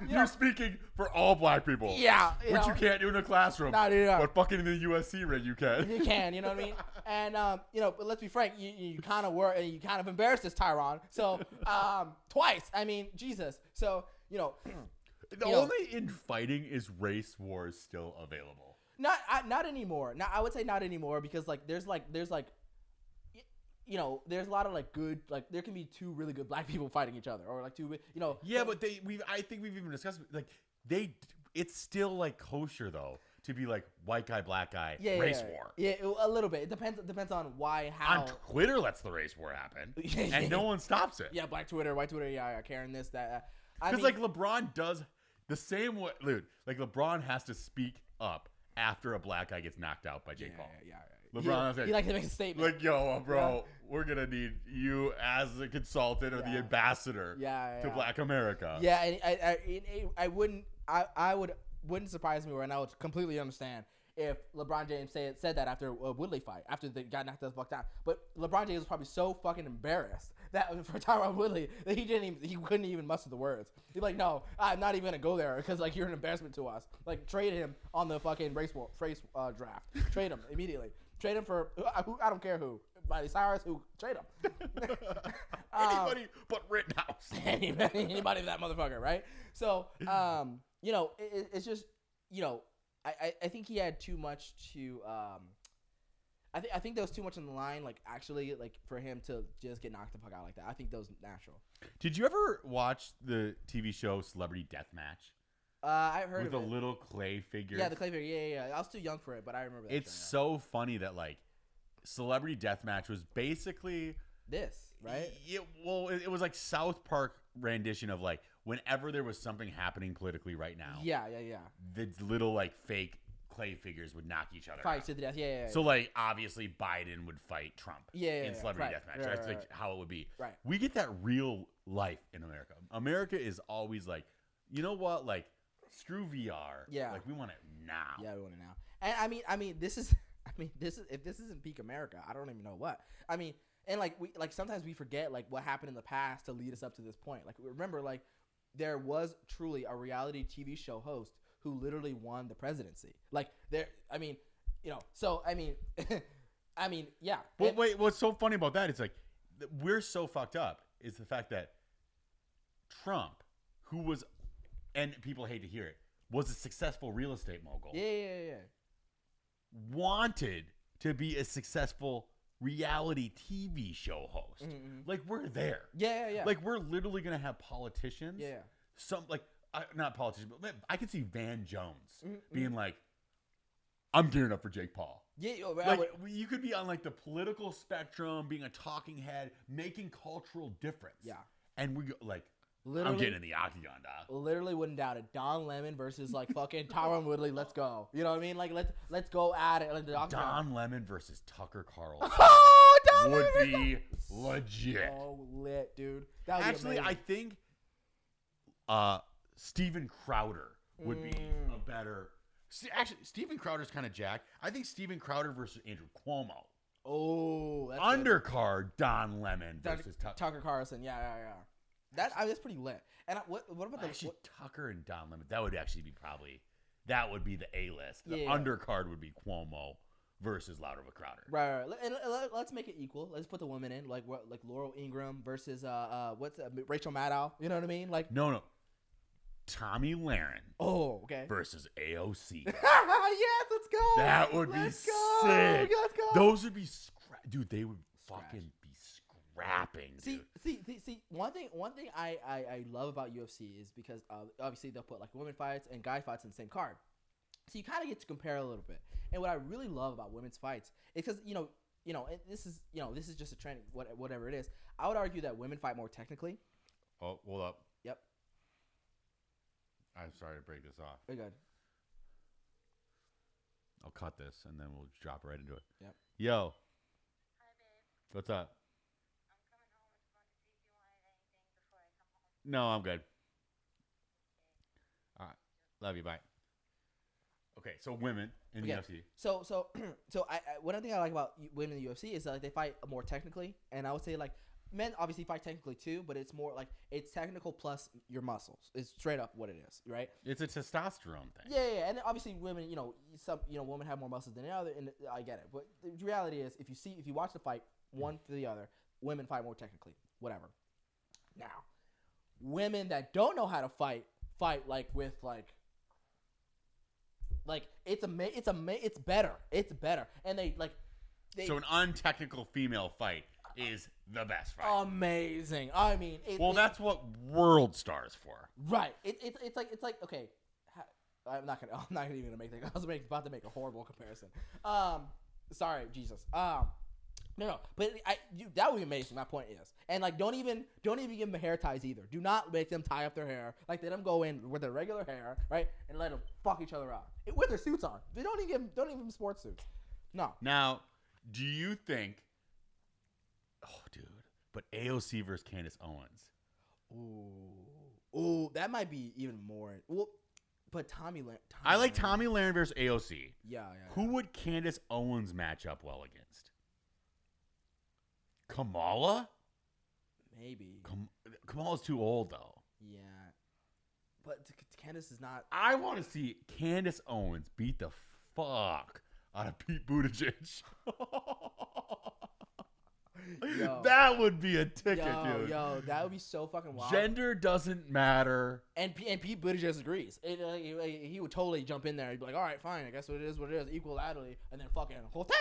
You're speaking for all black people.
Yeah.
Which you can't do in a classroom.
No, dude,
but fucking in the USC ring, you can.
You can, you know what I mean? And, you know, but let's be frank, you kind of were, and you kind of embarrassed this Tyron. So, twice. I mean, Jesus. So, you know.
The only in fighting is race wars still available.
Not anymore. I would say not anymore because, like, there's you know, there's a lot of like good, like there can be two really good black people fighting each other, or like two, you know.
Yeah, but I think we've even discussed like it's still like kosher though to be like white guy, black guy, race war.
Yeah, a little bit. It depends on why, how.
On Twitter lets the race war happen, and no one stops it.
Yeah, black Twitter, white Twitter, yeah, Karen this, that.
Because like LeBron does the same way, dude. Like LeBron has to speak up after a black guy gets knocked out by Jake Paul.
Yeah.
LeBron
he likes to make a statement.
Like, yo, bro, we're gonna need you as the consultant or the ambassador to Black America.
Yeah, and wouldn't surprise me, and I would completely understand if LeBron James said that after a Woodley fight, after they got knocked the fuck down. But LeBron James was probably so fucking embarrassed that for Tyron Woodley that he couldn't even muster the words. He's like, no, I'm not even gonna go there because like you're an embarrassment to us. Like trade him on the fucking race draft. Trade him immediately. Trade him for I don't care who. Miley Cyrus, who trade him.
Anybody but Rittenhouse.
Anybody that motherfucker, right? So, you know, it's just, you know, I think he had too much to. I think there was too much on the line, like actually, like for him to just get knocked the fuck out like that. I think that was natural.
Did you ever watch the TV show Celebrity Deathmatch?
I heard
with
of
a
it.
little clay figure.
Yeah, the clay figure. Yeah. I was too young for it, but I remember that.
It's so funny that like Celebrity Deathmatch was basically
this, right?
It was like South Park rendition of like whenever there was something happening politically right now.
Yeah.
The little like fake clay figures would knock each other
Fight
out.
to the death. Yeah.
So like obviously Biden would fight Trump in celebrity
right,
deathmatch. That's like how it would be.
Right.
We get that real life in America. America is always like, you know what? Like screw VR.
Yeah.
Like we want it now.
Yeah, we want it now. And I mean, this is if this isn't peak America, I don't even know what. I mean, and like sometimes we forget like what happened in the past to lead us up to this point. Like remember, like there was truly a reality TV show host who literally won the presidency. Like there, I mean, you know. So I mean, yeah.
But wait, what's so funny about that is like we're so fucked up is the fact that Trump, who was, and people hate to hear it, was a successful real estate mogul.
Yeah.
Wanted to be a successful reality TV show host.
Mm-hmm.
Like we're there.
Yeah.
Like we're literally gonna have politicians.
Yeah.
Some like not politicians, but I could see Van Jones
Mm-hmm.
being like, "I'm gearing up for Jake Paul."
Yeah.
Like you could be on like the political spectrum, being a talking head, making cultural difference.
Yeah.
And we go like.
Literally,
I'm getting in the octagon, dog.
Literally wouldn't doubt it. Don Lemon versus like fucking Tyron Woodley. Let's go. You know what I mean? Like let's go at it. Like, the
Don Lemon versus Tucker Carlson
oh, Don
would
Lemon.
be legit.
Oh, lit, dude. That would
Actually,
be
I
amazing.
think Steven Crowder would be a better. Actually, Steven Crowder's kind of jacked. I think Steven Crowder versus Andrew Cuomo.
Oh, that's
Undercard Don Lemon versus
Tucker Carlson. Yeah. That's pretty lit. And what about the
actually Tucker and Don Lemon? That would actually be that would be the A list. The
Yeah.
undercard would be Cuomo versus Louder with Crowder.
Right. And let's make it equal. Let's put the women in like Laurel Ingraham versus Rachel Maddow. You know what I mean? Like
No. Tommy Lahren
oh, okay.
versus AOC.
Yes, let's go.
That would be
Let's
sick.
go. Let's go.
Those would be dude. They would fucking be scrapping. Dude.
See. One thing I love about UFC is because obviously they'll put like women fights and guy fights in the same card, so you kind of get to compare a little bit. And what I really love about women's fights is because you know, and this is just a trend. Whatever it is, I would argue that women fight more technically.
Oh, hold up.
Yep.
I'm sorry to break this off.
Very good.
I'll cut this and then we'll drop right into it.
Yep.
Yo.
Hi, babe.
What's up?
I'm coming home. I just wanted to see if you wanted anything before I come home.
No, I'm good. All right. Love you. Bye. Okay, so women in the UFC.
So I one thing I like about women in the UFC is that like they fight more technically, and I would say like men obviously fight technically too, but it's more like it's technical plus your muscles. It's straight up what it is, right?
It's a testosterone thing.
Yeah, and then obviously women, some women have more muscles than the other, and I get it. But the reality is, if you watch the fight one to the other, women fight more technically, whatever. Now, women that don't know how to fight like with like it's better, and they
So an untechnical female fight is the best fight.
amazing. I mean,
That's what World Star's for.
right. It's like okay. I'm not even gonna make that. I was about to make a horrible comparison. Sorry, Jesus. No. But that would be amazing. My point is, and like, don't even give them hair ties either. Do not make them tie up their hair. Like, let them go in with their regular hair, right, and let them fuck each other out with their suits on. They don't even give them sports suits. No.
Now, do you think? Oh, dude, but AOC versus Candace Owens.
Ooh, that might be even more. Well, but Tommy
I like Tommy Lahren versus AOC.
Yeah.
Who would Candace Owens match up well against? Kamala?
Maybe.
Kamala's too old though.
Yeah. But Candace is not.
I want to see Candace Owens beat the fuck out of Pete Buttigieg.
Yo.
That would be a ticket, dude.
Yo, that would be so fucking wild.
Gender doesn't matter.
And Pete Buttigieg agrees. He would totally jump in there. He'd be like, all right, fine. I guess what it is, equality. And then fucking whole thing.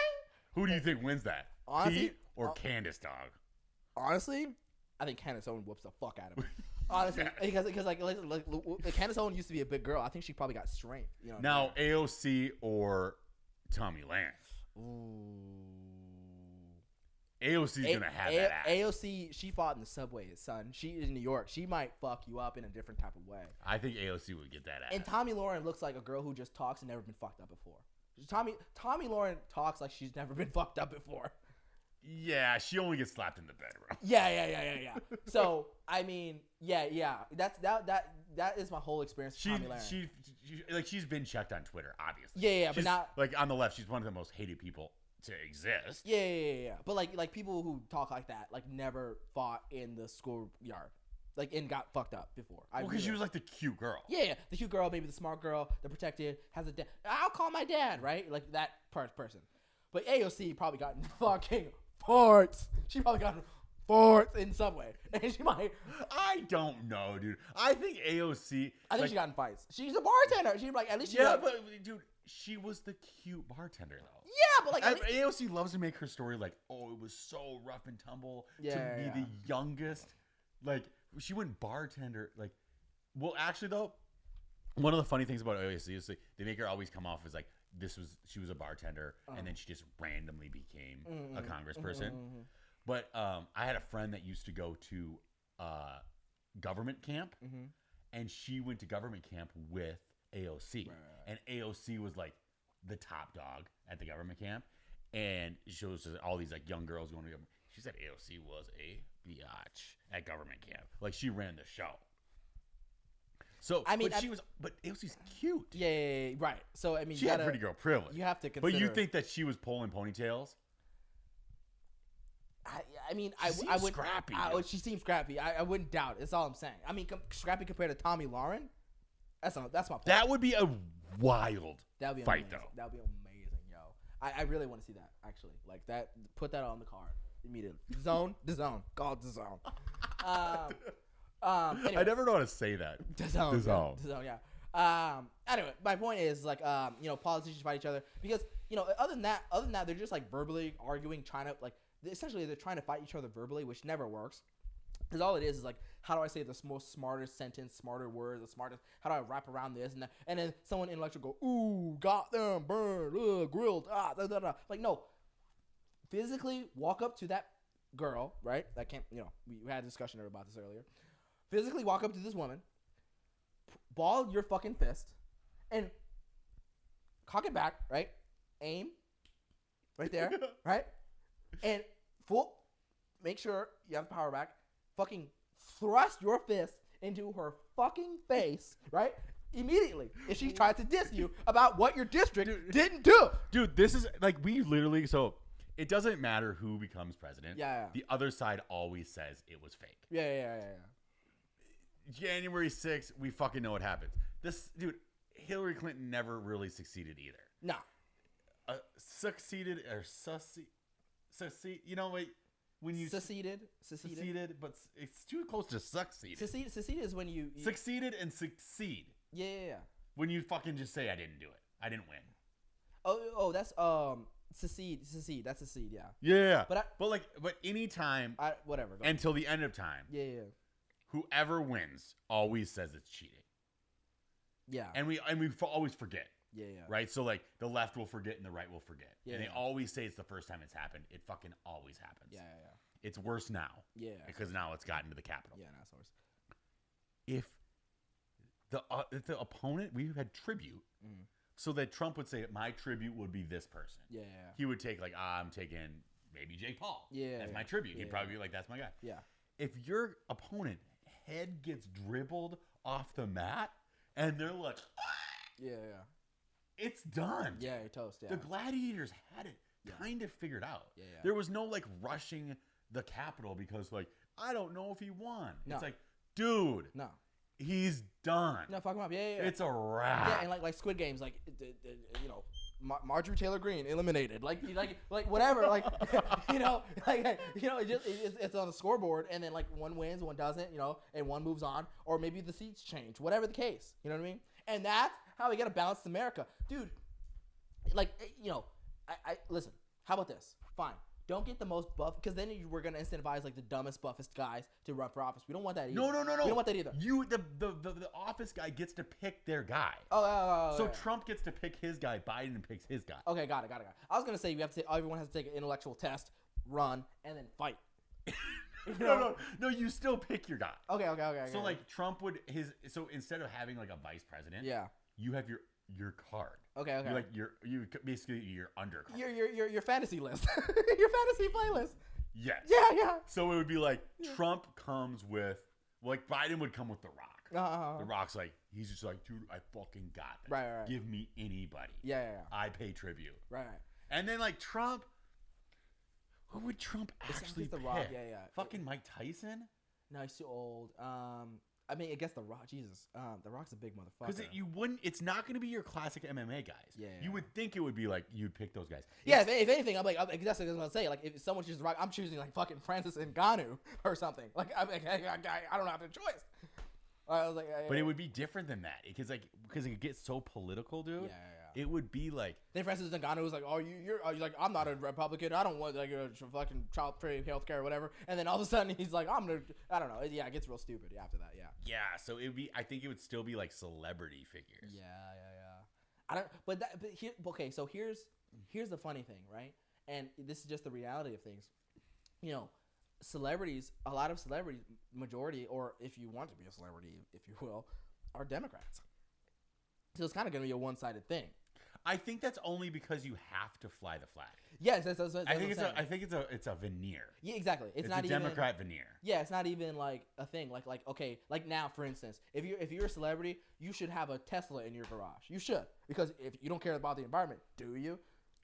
Who do you think wins that?
Honestly,
Pete or Candace, dog?
Honestly, I think Candace Owens whoops the fuck out of him. Honestly, because like Candace Owens used to be a big girl. I think she probably got strength.
Now AOC or Tommy Lahren?
Ooh.
AOC's going to have that ass.
AOC, she fought in the subway, son. She is in New York. She might fuck you up in a different type of way.
I think AOC would get that ass.
And Tommy Lauren looks like a girl who just talks and never been fucked up before. Tommy Lauren talks like she's never been fucked up before.
Yeah, she only gets slapped in the bedroom.
Yeah. So I mean, yeah. That is my whole experience with Tommy Lauren.
She's been checked on Twitter, obviously.
Yeah, but
she's,
not
like on the left. She's one of the most hated people to exist.
Yeah. But like people who talk like that, like never fought in the schoolyard, like and got fucked up before.
Because she was like the cute girl.
Yeah, the cute girl, maybe the smart girl, the protected, has a dad. I'll call my dad, right? Like that person. But AOC probably got fucking farts. She probably got farts in Subway, and she might.
I don't know, dude. I think AOC.
I think she got in fights. She's a bartender. She's like at least.
But dude, she was the cute bartender though.
Yeah, but like
AOC loves to make her story like, oh, it was so rough and tumble to be the youngest. Like she went bartender. Like, well, actually though, one of the funny things about AOC is they make her always come off as like she was a bartender and then she just randomly became a congressperson. But I had a friend that used to go to government camp, and she went to government camp with AOC, and AOC was like the top dog at the government camp, and she was all these like young girls going to government. She said AOC was a biatch at government camp, like she ran the show. So I mean, but AOC's cute.
Yeah, right. So I mean,
she had pretty girl privilege.
You have to consider.
But you think that she was pulling ponytails?
I mean,
she
I would.
Scrappy.
She seems scrappy. I wouldn't doubt it. That's all I'm saying. I mean, scrappy compared to Tommy Lauren. That's my point.
That would be a wild
That'd be
fight,
amazing.
though.
That'd be amazing, yo. I really want to see that actually. Like that. Put that on the card immediately. The zone. Call it the zone. Anyway.
I never know how to say that.
The zone. Yeah. Anyway, my point is like, politicians fight each other because other than that, they're just like verbally arguing, trying to like. Essentially, they're trying to fight each other verbally, which never works. Because all it is like, how do I say the most smartest sentence, smarter words, the smartest? How do I wrap around this and that? And then someone intellectual go, ooh, got them, burned, grilled, da, da, da. Like, no. Physically walk up to that girl, right? That can't, we had a discussion about this earlier. Physically walk up to this woman, ball your fucking fist, and cock it back, right? Aim, right there, right? And make sure you have the power back. Fucking thrust your fist into her fucking face, right? Immediately. If she tries to diss you about what your district didn't do.
Dude, this is like we literally, so it doesn't matter who becomes president.
Yeah.
The other side always says it was fake.
Yeah.
January 6th, we fucking know what happens. Dude, Hillary Clinton never really succeeded either.
No.
Succeeded, when you
seceded,
but it's too close to succeeded.
Seceded is when you
succeeded and succeed.
Yeah.
When you fucking just say I didn't do it, I didn't win.
Oh, that's secede. That's secede. Yeah.
Yeah. But anytime.
Whatever.
Until the end of time.
Yeah.
Whoever wins always says it's cheating.
Yeah.
And we always forget.
Yeah.
Right? So, like, the left will forget and the right will forget.
Yeah.
And they always say it's the first time it's happened. It fucking always happens.
Yeah.
It's worse now.
Yeah.
Because now it's gotten to the Capitol.
Yeah, that's worse.
If the opponent, we had tribute, so that Trump would say, my tribute would be this person.
Yeah.
He would take, like, I'm taking maybe Jake Paul as my tribute. He'd probably be like, that's my guy.
Yeah.
If your opponent head gets dribbled off the mat and they're like,
Yeah.
It's done.
Yeah, you're toast. Yeah.
The gladiators had it kind of figured out.
Yeah.
There was no like rushing the Capitol because like I don't know if he won.
No.
It's like, dude,
No.
he's done.
No, fuck him up. Yeah.
It's a wrap.
Yeah, and like Squid Games, like Marjorie Taylor Greene eliminated. Like whatever. Like it's on the scoreboard, and then like one wins, one doesn't. And one moves on, or maybe the seats change. Whatever the case, you know what I mean? And that's how we got to balance America, dude. Like I listen. How about this? Fine. Don't get the most buff, because then we're gonna incentivize like the dumbest, buffest guys to run for office. We don't want that either.
No.
We don't want that either.
The office guy gets to pick their guy.
So
yeah. Trump gets to pick his guy. Biden picks his guy.
Okay, got it. I was gonna say everyone has to take an intellectual test run, and then fight.
No. You still pick your guy.
Okay.
So like Trump would so instead of having like a vice president,
Yeah.
you have your card.
Okay.
You're like you basically your undercard.
Your fantasy list. Your fantasy playlist.
Yes.
Yeah.
So it would be like Trump comes with like Biden would come with The Rock. The Rock's like he's just like, dude, I fucking got this.
Right.
Give me anybody.
Yeah.
I pay tribute.
Right.
And then like Trump, who would Trump actually
The
pick?
Rock. Yeah.
Fucking Mike Tyson.
No, he's too old. I mean, I guess The Rock. Jesus, The Rock's a big motherfucker.
Because you wouldn't. It's not going to be your classic MMA guys.
Yeah.
You would think it would be like you'd pick those guys.
Yeah. If anything, I'm like that's what I was gonna say. Like, if someone chooses The Rock, I'm choosing like fucking Francis Ngannou or something. Like, I don't have a choice. I was like,
but it would be different than that because it gets so political, dude.
Yeah.
It would be like
Then Francis Ngannou was like, "Oh, you're like, I'm not a Republican. I don't want like a fucking child-free healthcare or whatever." And then all of a sudden, he's like, I don't know. Yeah, it gets real stupid after that. Yeah.
Yeah. So it would be. I think it would still be like celebrity figures.
Yeah. I don't. But here. Okay. So here's the funny thing, right? And this is just the reality of things. You know, celebrities. A lot of celebrities, majority, or if you want to be a celebrity, if you will, are Democrats. So it's kind of going to be a one-sided thing.
I think that's only because you have to fly the flag.
Yes, that's
I think it's a veneer.
Yeah, exactly. It's not
a
even
Democrat veneer.
Yeah, it's not even like a thing. Like okay, like now for instance, if you're a celebrity, you should have a Tesla in your garage. You should, because if you don't care about the environment, do you?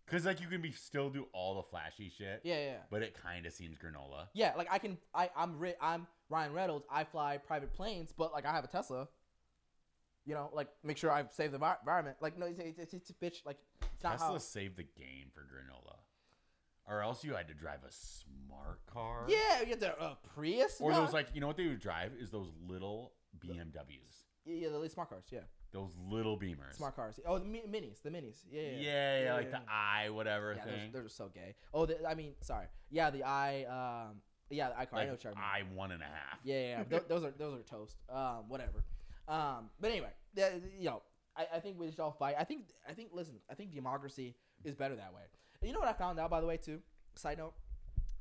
Because like you can still do all the flashy shit.
Yeah.
But it kind of seems granola.
Yeah, like I'm Ryan Reynolds. I fly private planes, but like I have a Tesla. You know, like make sure I save the environment. Like no, it's a bitch. Like it's not
Tesla
how.
saved the game for granola, or else you had to drive a smart car.
Yeah, you get the Prius.
Or those like what they would drive is those little BMWs.
Yeah, the smart cars. Yeah.
Those little Beamers.
Smart cars. Oh, the minis. The minis.
Yeah, like the I whatever thing.
They're so gay. Oh, sorry. Yeah, the I. The I car.
Like
I know what you're talking about.
I 1.5.
Yeah. Those are toast. Whatever. But anyway, I think we should all fight. I think listen, I think democracy is better that way. And you know what I found out, by the way, too? Side note,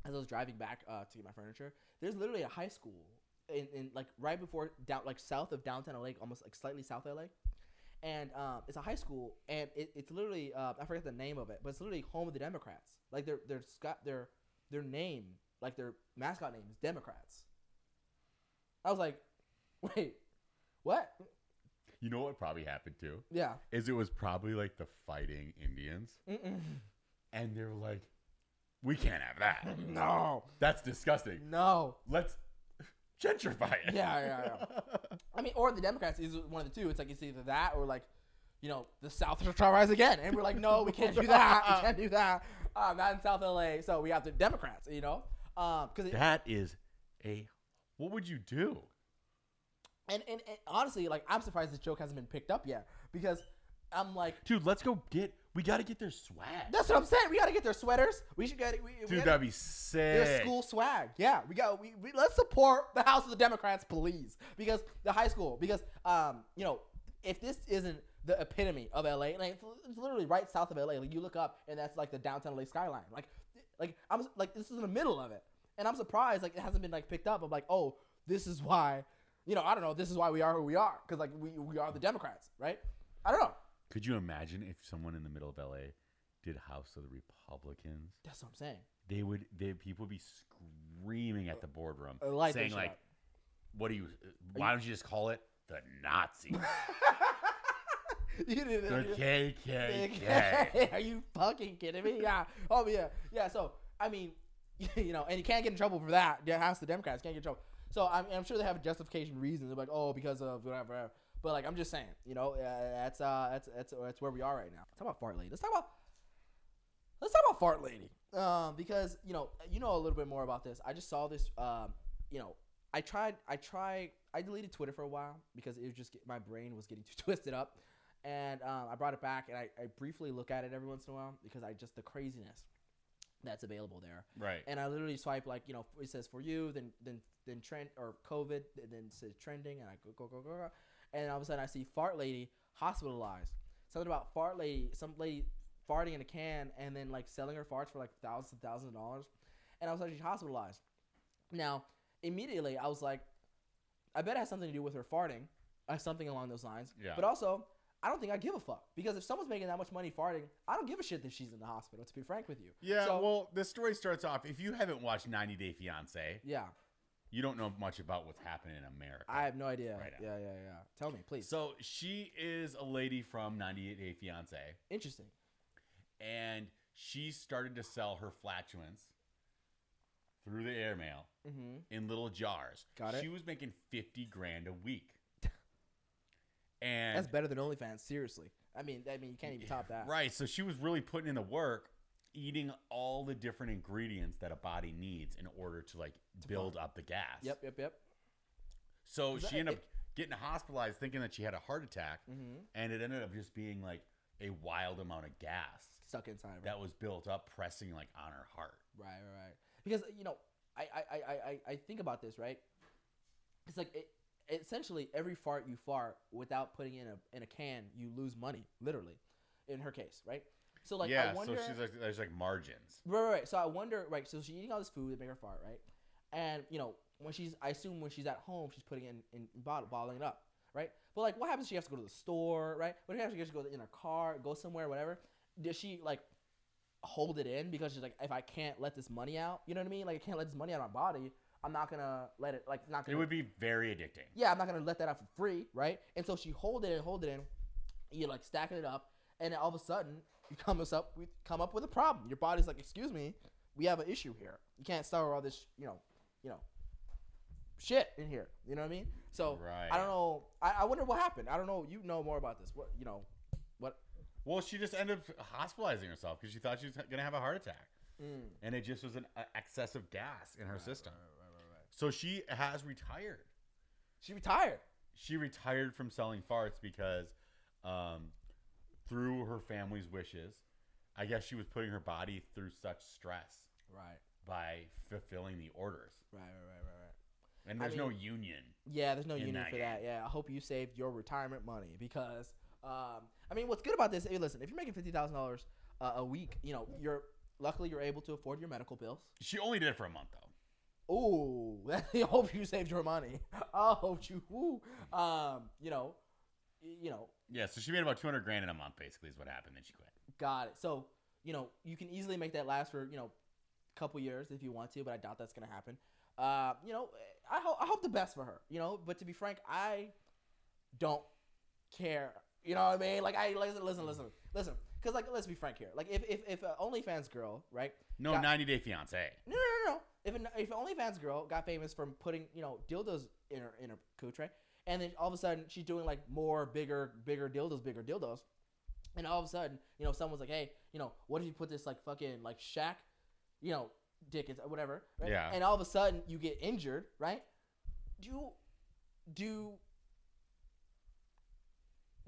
as I was driving back to get my furniture, there's literally a high school in like right before south of downtown LA, almost like slightly south LA. And it's a high school, and it's literally I forget the name of it, but it's literally home of the Democrats. Like their name, like their mascot name is Democrats. I was like, wait. What?
You know what probably happened too?
Yeah.
Is it was probably like the fighting Indians. And they were like, we can't have that.
No.
That's disgusting.
No.
Let's gentrify it.
Yeah. I mean, or the Democrats is one of the two. It's like it's either that or like, the South will try to rise again. And we're like, no, we can't do that. We can't do that. Not in South LA. So we have the Democrats, Because
that is what would you do?
And honestly, like, I'm surprised this joke hasn't been picked up yet, because I'm like,
dude, we got to get their swag.
That's what I'm saying. We got to get their sweaters. We should get
dude, that'd be sick.
Their school swag. Yeah, let's support the House of the Democrats, please, because the high school, because if this isn't the epitome of LA, like it's literally right south of LA. Like you look up and that's like the downtown LA skyline. Like I'm like, this is in the middle of it, and I'm surprised like it hasn't been like picked up. I'm like, oh, this is why. I don't know. This is why we are who we are, because like we are the Democrats, right? I don't know.
Could you imagine if someone in the middle of LA did House of the Republicans?
That's what I'm saying.
People would be screaming at the boardroom, saying like, why don't you just call it the Nazis? The KKK.
Are you fucking kidding me? Yeah. Oh yeah. Yeah. So I mean, and you can't get in trouble for that. The House of the Democrats can't get in trouble. So I'm sure they have a justification reason. They're like, oh, because of whatever. But like, I'm just saying, that's where we are right now. Let's talk about Fart Lady. Let's talk about Fart Lady. Because you know a little bit more about this. I just saw this. I deleted Twitter for a while because it was just my brain was getting too twisted up, and I brought it back and I briefly look at it every once in a while because the craziness that's available there.
Right.
And I literally swipe it says for you, then trend or COVID, and then it says trending, and I go, and all of a sudden I see Fart Lady hospitalized. Something about Fart Lady, some lady farting in a can and then like selling her farts for like thousands of dollars. and I was actually hospitalized. Now, immediately I was like, I bet it has something to do with her farting, something along those lines.
Yeah.
But also, I don't think I give a fuck because if someone's making that much money farting, I don't give a shit that she's in the hospital. To be frank with you.
Yeah.
So,
Well, the story starts off. If you haven't watched 90 Day Fiance,
yeah,
you don't know much about what's happening in America.
I have no idea.
Right now.
Yeah. Tell me, please.
So she is a lady from 90 Day Fiance,
Interesting.
and she started to sell her flatulence through the airmail
Mm-hmm.
in little jars.
Got it.
She was making $50,000 a week, and
That's better than OnlyFans. Seriously. I mean, you can't even top that.
right. So she was really putting in the work, eating all the different ingredients that a body needs in order to like build up the gas.
Yep.
So
Is that-
she ended up getting hospitalized, thinking that she had a heart attack,
Mm-hmm.
and it ended up just being like a wild amount of gas
Stuck inside. Right?
that was built up, pressing like on her heart.
Right. Because I think about this, right? It's like essentially every fart you fart without putting in a can, you lose money, literally. In her case, right? So like,
Yeah.
I wonder.
So she's like, there's like margins.
Right. So I wonder, right? So she's eating all this food that make her fart, right? And I assume when she's at home, she's putting it in bottling it up, right? But like, what happens if she has to go to the store, right? What happens if she has to go in her car, go somewhere, whatever? Does she like hold it in because she's like, if I can't let this money out, you know what I mean? Like, I can't let this money out of my body. I'm not gonna let it, like, not gonna.
It would be very addicting.
Yeah, I'm not gonna let that out for free, right? And so she hold it in. You're like stacking it up, and then all of a sudden we come up with a problem. Your body's like, excuse me, we have an issue here. You can't store all this, shit in here. You know what I mean? So
Right.
I don't know. I wonder what happened. I don't know. You know more about this. What?
Well, she just ended up hospitalizing herself because she thought she was gonna have a heart attack, and it just was an excess of gas in her system.
Right.
So she has retired.
She retired.
She retired from selling farts because, through her family's wishes, I guess she was putting her body through such stress
Right.
by fulfilling the orders.
Right.
And
I
there's no
mean-
union.
Yeah, there's no
In
union
that
for
game.
that. Yeah, I hope you saved your retirement money because, I mean, what's good about this? Hey, listen, if you're making $50,000 a week, luckily you're able to afford your medical bills.
She only did it for a month, though.
Ooh, I hope you saved your money. I hope you,
Yeah, so she made about $200,000 in a month, basically, is what happened. Then she quit.
got it. So, you can easily make that last for, a couple years if you want to, but I doubt that's gonna happen. I hope the best for her. But to be frank, I don't care. You know what I mean? Like, listen. Because, like, let's be frank here. Like, if an OnlyFans girl, right?
No,
got-
90 Day Fiance.
No. If an OnlyFans girl got famous from putting, dildos in her cooch, right? And then all of a sudden she's doing like more bigger dildos. And all of a sudden, someone's like, hey, what if you put this like fucking like Shaq, dick in whatever, right?
Yeah.
And all of a sudden you get injured, right?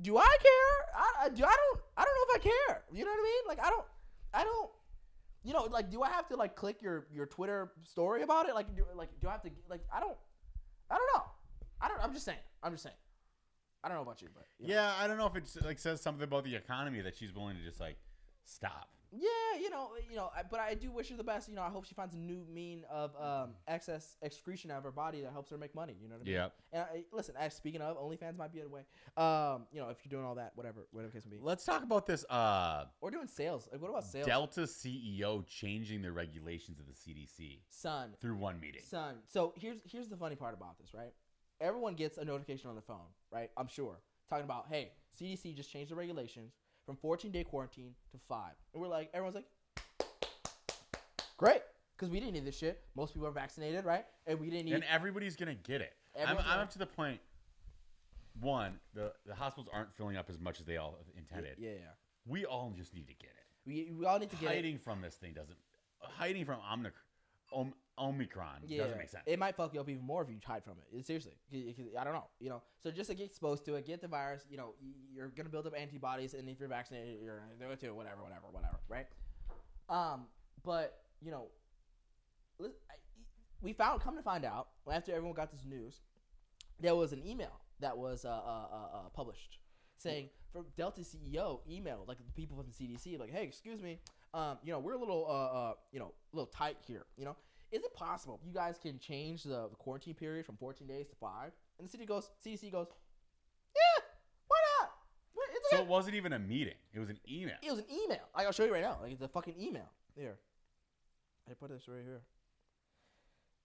Do I care? I don't know if I care. You know what I mean? Like, I don't. Like, do I have to like click your Twitter story about it? Like, do I have to like? I don't know. I'm just saying. I don't know about you, but
Yeah, I don't know if it like says something about the economy that she's willing to just like stop.
Yeah, but I do wish her the best. I hope she finds a new mean of excess excretion out of her body that helps her make money. You know what I mean?
Yeah.
And listen, speaking of, OnlyFans might be a way. If you're doing all that, whatever the case may be.
Let's talk about this
Or doing sales. Like, what about sales?
Delta CEO changing the regulations of the CDC
Son.
through one meeting.
So here's the funny part about this, right? Everyone gets a notification on their phone, right? I'm sure. Talking about, hey, CDC just changed the regulations from 14-day quarantine to 5. And everyone's like, great. Because we didn't need this shit. Most people are vaccinated, right? And we didn't need...
And everybody's going to get it. I'm up to the point, one, the hospitals aren't filling up as much as they all intended.
Yeah.
We all just need to get it.
We all need to get it.
Hiding from this thing doesn't... Hiding from Omicron doesn't make sense.
It might fuck you up even more if you hide from it. Seriously. I don't know. So just to get exposed to it, get the virus, you're going to build up antibodies, and if you're vaccinated, you're going to do it too. Whatever, right? But, we come to find out, after everyone got this news, there was an email that was published saying, from Delta CEO email, like the people from the CDC, like, hey, excuse me, we're a little a little tight here. Is it possible you guys can change the quarantine period from 14 days to 5? And the CDC goes, yeah, why not? It's
So
okay.
it wasn't even a meeting. It was an email.
It was an email. I'll show you right now. Like, it's a fucking email. Here, I put this right here.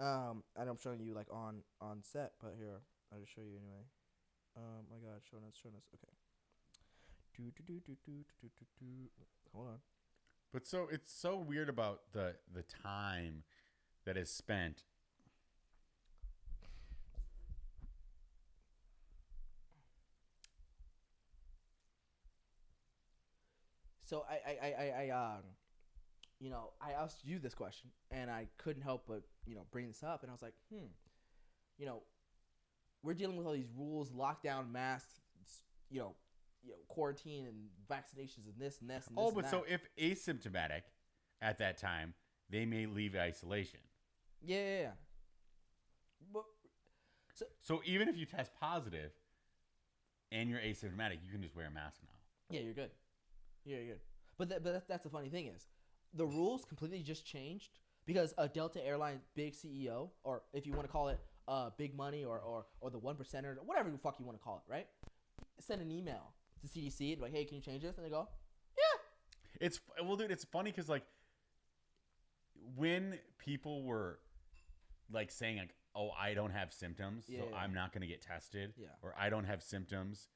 And I'm showing you like on set, but here I'll just show you anyway. My God, showing us. Okay. Hold on.
But so it's so weird about the time that is spent.
So I asked you this question, and I couldn't help but bring this up, and I was like, we're dealing with all these rules, lockdown, masks, quarantine and vaccinations and this and this and this.
Oh, but
and
so
that.
if asymptomatic at that time, they may leave isolation.
Yeah. But
So even if you test positive and you're asymptomatic, you can just wear a mask now.
yeah, you're good. Yeah, you're good. But that's the funny thing is, the rules completely just changed because a Delta Airlines big CEO, or if you want to call it big money or the 1%er, whatever the fuck you want to call it, right? Send an email to CDC like, hey, can you change this? And they go, yeah.
Dude, it's funny because like when people were like saying like, oh, I don't have symptoms, so
Yeah.
I'm not going to get tested,
Yeah.
or I don't have symptoms,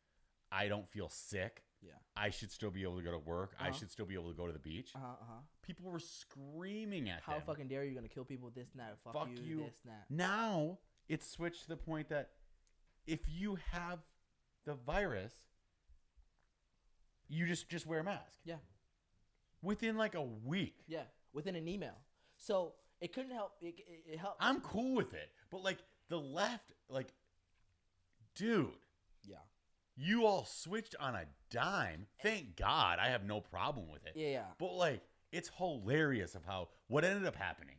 I don't feel sick,
Yeah.
I should still be able to go to work, I
Uh-huh.
should still be able to go to the beach. People were screaming at
How
them.
fucking dare you gonna kill people with this and that? Fuck you, this and that.
Now it's switched to the point that if you have the virus, you just wear a mask.
Yeah.
Within like a week.
Yeah, within an email. So it couldn't help. It helped.
I'm cool with it. But like the left, like, dude,
Yeah.
you all switched on a dime. Thank God. I have no problem with it.
Yeah.
But like, it's hilarious of how what ended up happening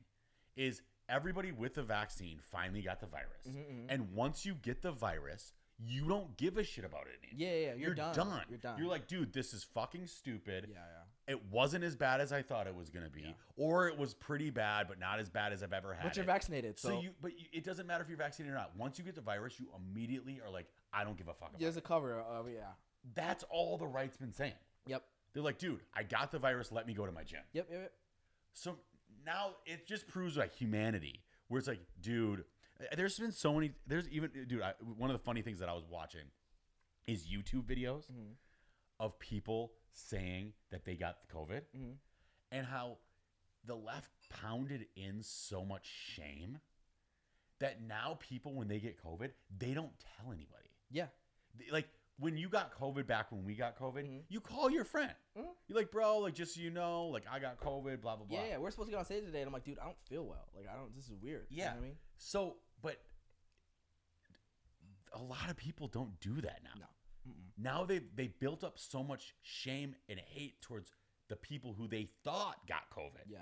is everybody with the vaccine finally got the virus.
Mm-hmm.
And once you get the virus, you don't give a shit about it anymore.
Yeah. You're done. You're done.
You're like, dude, this is fucking stupid.
Yeah.
It wasn't as bad as I thought it was going to be.
Yeah.
Or it was pretty bad, but not as bad as I've ever had.
But you're vaccinated, so
it doesn't matter if you're vaccinated or not. Once you get the virus, you immediately are like, I don't give a fuck about
there's
it.
a cover of yeah.
That's all the right's been saying.
Yep.
They're like, dude, I got the virus. Let me go to my gym.
Yep.
So now it just proves like humanity, where it's like, dude, there's been so many. There's even, dude, one of the funny things that I was watching is YouTube videos of people saying that they got the COVID and how the left pounded in so much shame that now people, when they get COVID, they don't tell anybody.
Yeah.
Like when you got COVID back when we got COVID, you call your friend. You're like, bro, like just so you know, like I got COVID, blah, blah, blah.
Yeah. We're supposed to get on stage today, and I'm like, dude, I don't feel well. Like this is weird.
Yeah.
You know what I mean?
So, but a lot of people don't do that now.
No.
Now they built up so much shame and hate towards the people who they thought got COVID.
Yeah.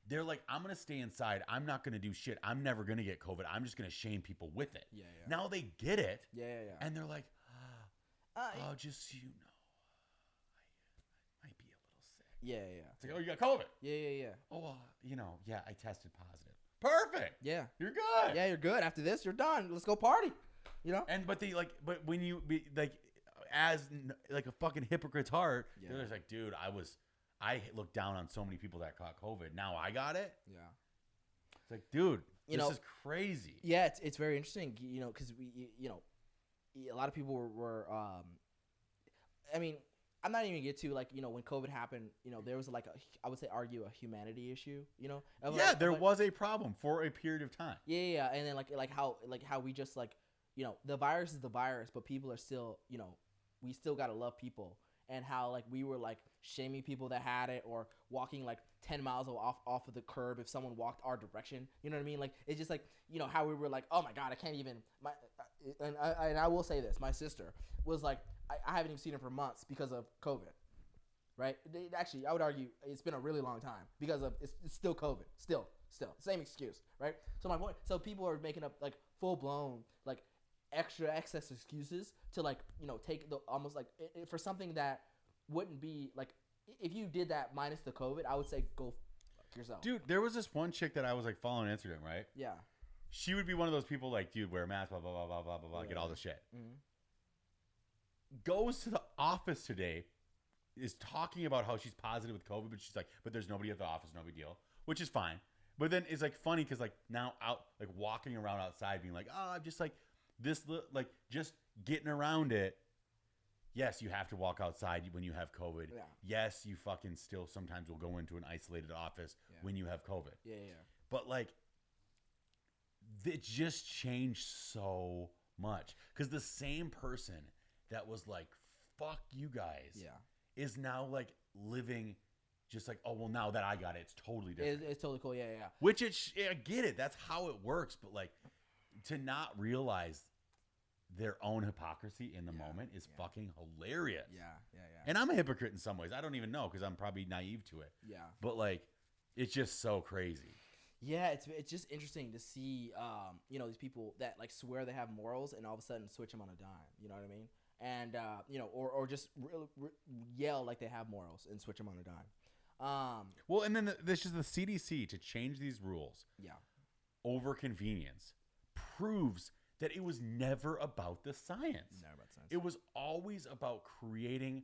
They're like, I'm going to stay inside. I'm not going to do shit. I'm never going to get COVID. I'm just going to shame people with it.
Yeah.
Now they get it.
Yeah.
And they're like, oh, just so you know, I might be a little sick.
Yeah.
It's like, oh, you got COVID.
Yeah.
Oh, yeah, I tested positive. Perfect.
Yeah.
You're good.
Yeah, you're good. After this, you're done. Let's go party. You know?
And but when you be like, as like a fucking hypocrite's heart,
Yeah.
they're just like, dude, I looked down on so many people that caught COVID. Now I got it.
Yeah.
It's like, dude,
You
this
know,
is crazy.
Yeah, it's very interesting, because a lot of people were I mean, I'm not even gonna get to like, when COVID happened, there was like I would say argue a humanity issue, of
Yeah,
like-
there
of like-
was a problem for a period of time.
Yeah, and then like how we just like, the virus is the virus, but people are still, we still gotta love people, and how like we were like shaming people that had it or walking like 10 miles off of the curb if someone walked our direction. You know what I mean? Like it's just like, how we were like, oh my God, I can't even. And I will say this, my sister was like, I haven't even seen her for months because of COVID. Right? Actually, I would argue it's been a really long time because of it's still COVID. Still same excuse. Right? So my point. So people are making up like full blown like excess excuses to like take the almost like for something that wouldn't be like if you did that minus the COVID, I would say go fuck yourself.
Dude, there was this one chick that I was like following on Instagram, right?
Yeah.
She would be one of those people like, dude, wear a mask, blah, blah, blah, blah, blah, blah, blah, get all the shit.
Mm-hmm.
Goes to the office today, is talking about how she's positive with COVID, but she's like, but there's nobody at the office, no big deal, which is fine. But then it's like funny because like now out, like walking around outside being like, oh, I'm just like this, like just getting around it. Yes, you have to walk outside when you have COVID.
Yeah.
Yes, you fucking still sometimes will go into an isolated office when you have COVID.
Yeah.
But like, it just changed so much because the same person that was like, fuck you guys, is now like living just like, oh, well, now that I got it, it's totally different.
It's totally cool. Yeah.
Which I get it. That's how it works. But like, to not realize their own hypocrisy in the moment is fucking hilarious.
Yeah.
And I'm a hypocrite in some ways. I don't even know because I'm probably naive to it.
Yeah.
But like, it's just so crazy.
Yeah, it's just interesting to see, you know, these people that like swear they have morals and all of a sudden switch them on a dime. You know what I mean? And you know, or just yell like they have morals and switch them on a dime.
Well, and then this is the CDC to change these rules.
Yeah.
Over convenience proves that it was never about the science.
Never about science.
It was always about creating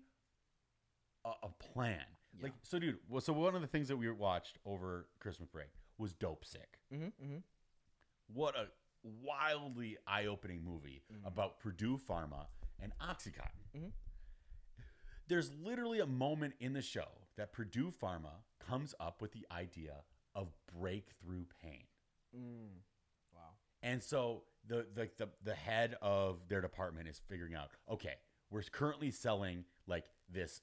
a plan.
Yeah.
Like, so dude, so one of the things that we watched over Christmas break was Dope Sick.
Mm-hmm.
What a wildly eye-opening movie about Purdue Pharma and Oxycontin.
Mm-hmm.
There's literally a moment in the show that Purdue Pharma comes up with the idea of breakthrough pain.
Wow.
And so the head of their department is figuring out, okay, we're currently selling like this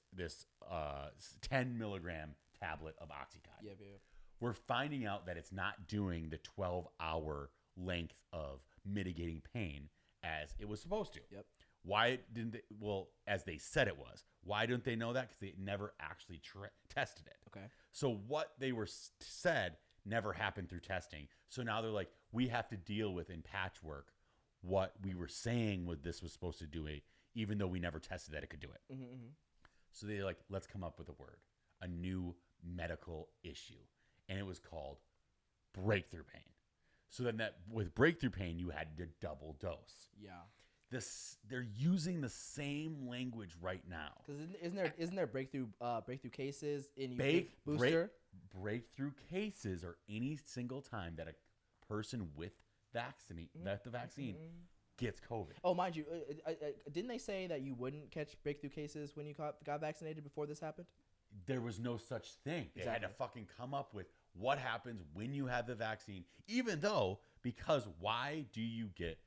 10 milligram tablet of Oxycontin.
Yeah.
We're finding out that it's not doing the 12-hour length of mitigating pain as it was supposed to.
Yep.
Why didn't they? Well, as they said it was. Why didn't they know that? Because they never actually tested it.
Okay.
So what they were said never happened through testing. So now they're like, we have to deal with in patchwork what we were saying what this was supposed to do, even though we never tested that it could do it.
Mm-hmm.
So they're like, let's come up with a word, a new medical issue. And it was called breakthrough pain. So then that with breakthrough pain, you had to double dose.
Yeah.
They're using the same language right now.
Because isn't there breakthrough cases in booster?
Breakthrough cases are any single time that a person with the vaccine gets COVID.
Oh, mind you, didn't they say that you wouldn't catch breakthrough cases when you got vaccinated before this happened?
There was no such thing. They had to fucking come up with what happens when you have the vaccine, even though, because why do you get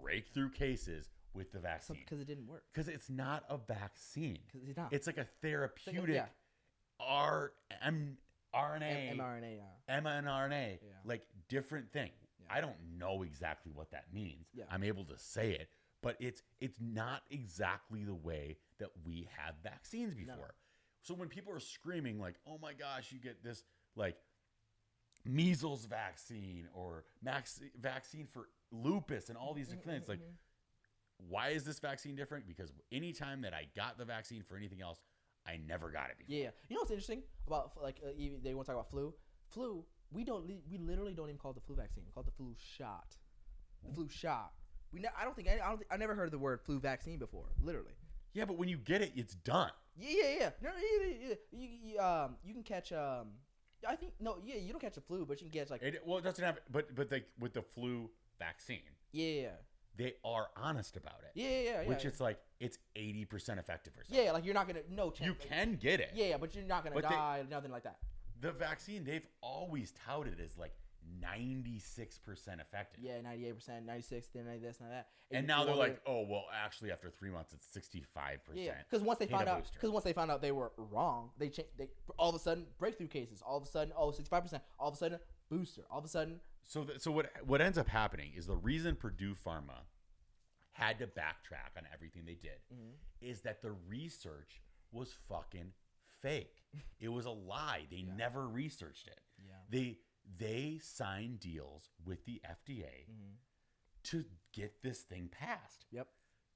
breakthrough cases with the vaccine?
Because it didn't work.
Because it's not a vaccine.
Because it's not.
It's like a therapeutic mRNA, mRNA, like different thing. Yeah. I don't know exactly what that means. Yeah. I'm able to say it, but it's not exactly the way that we had vaccines before. No. So when people are screaming like, "Oh my gosh, you get this like measles vaccine or vaccine for lupus and all these different things," like, why is this vaccine different? Because anytime that I got the vaccine for anything else, I never got it before.
Yeah. You know what's interesting about like they want to talk about flu? Flu, we literally don't even call it the flu vaccine. We call it the flu shot. The flu shot. I never heard of the word flu vaccine before. Literally.
Yeah, but when you get it, it's done.
Yeah. No, you can catch I think you don't catch the flu, but you can catch like
it doesn't have but with the flu vaccine.
Yeah.
They are honest about it.
Yeah.
Which it's like it's 80% effective or something.
Yeah, like you're not gonna chance.
You can get it.
Yeah, but you're not gonna die, nothing like that.
The vaccine they've always touted as like 96% effective.
Yeah, 98%, 96, then this and that.
And now they're like, oh well, actually after 3 months it's 65%.
Yeah, because once they found out they were wrong, they all of a sudden breakthrough cases, all of a sudden 65%, all of a sudden booster, all of a sudden.
So what ends up happening is the reason Purdue Pharma had to backtrack on everything they did is that the research was fucking fake. It was a lie. They never researched it. Yeah. They signed deals with the FDA to get this thing passed.
Yep.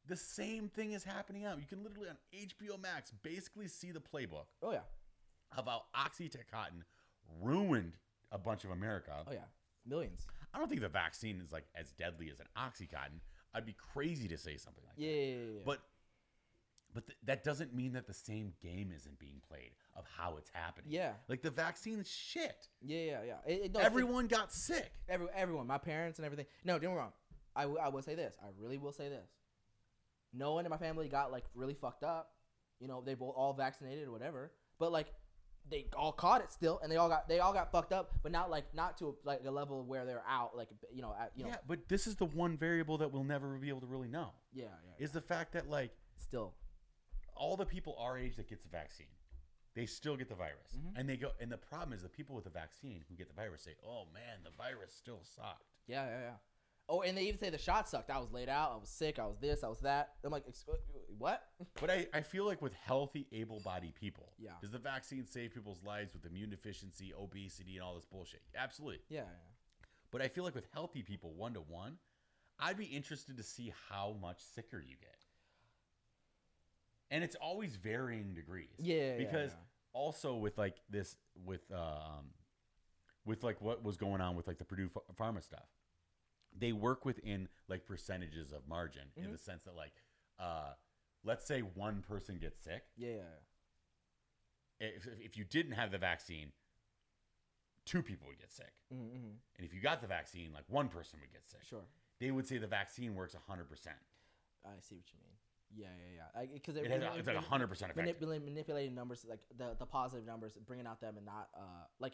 The same thing is happening out. You can literally on HBO Max basically see the playbook
Oh yeah.
of how OxyContin ruined a bunch of America.
Oh yeah. Millions.
I don't think the vaccine is like as deadly as an OxyContin. I'd be crazy to say something like that.
Yeah.
But that doesn't mean that the same game isn't being played of how it's happening.
Yeah.
Like the vaccine is shit.
Yeah. No,
Everyone got sick.
everyone, my parents and everything. No, don't get me wrong. I will say this. I really will say this. No one in my family got like really fucked up. You know, they both all vaccinated or whatever. But like, they all caught it still, and they all got fucked up. But not to like a level where they're out. Like
Yeah, but this is the one variable that we'll never be able to really know.
Yeah.
Is the fact that like
Still.
all the people our age that gets the vaccine, they still get the virus.
Mhm.
And they go, and the problem is the people with the vaccine who get the virus say, oh man, the virus still sucked.
Yeah. Oh, and they even say the shot sucked. I was laid out. I was sick. I was this. I was that. I'm like, what?
But I feel like with healthy, able-bodied people,
Yeah.
does the vaccine save people's lives with immune deficiency, obesity, and all this bullshit? Absolutely.
Yeah.
But I feel like with healthy people, 1-to-1, I'd be interested to see how much sicker you get. And it's always varying degrees.
Yeah.
Because also with like this, with like what was going on with like the Purdue Pharma stuff, they work within like percentages of margin in the sense that like, let's say one person gets sick.
Yeah.
If you didn't have the vaccine, 2 people would get sick.
Mm-hmm.
And if you got the vaccine, like 1 person would get sick.
Sure.
They would say the vaccine works 100%.
I see what you mean. Yeah. Because
It's like 100% effective.
Manipulating numbers, like the positive numbers, bringing out them and not like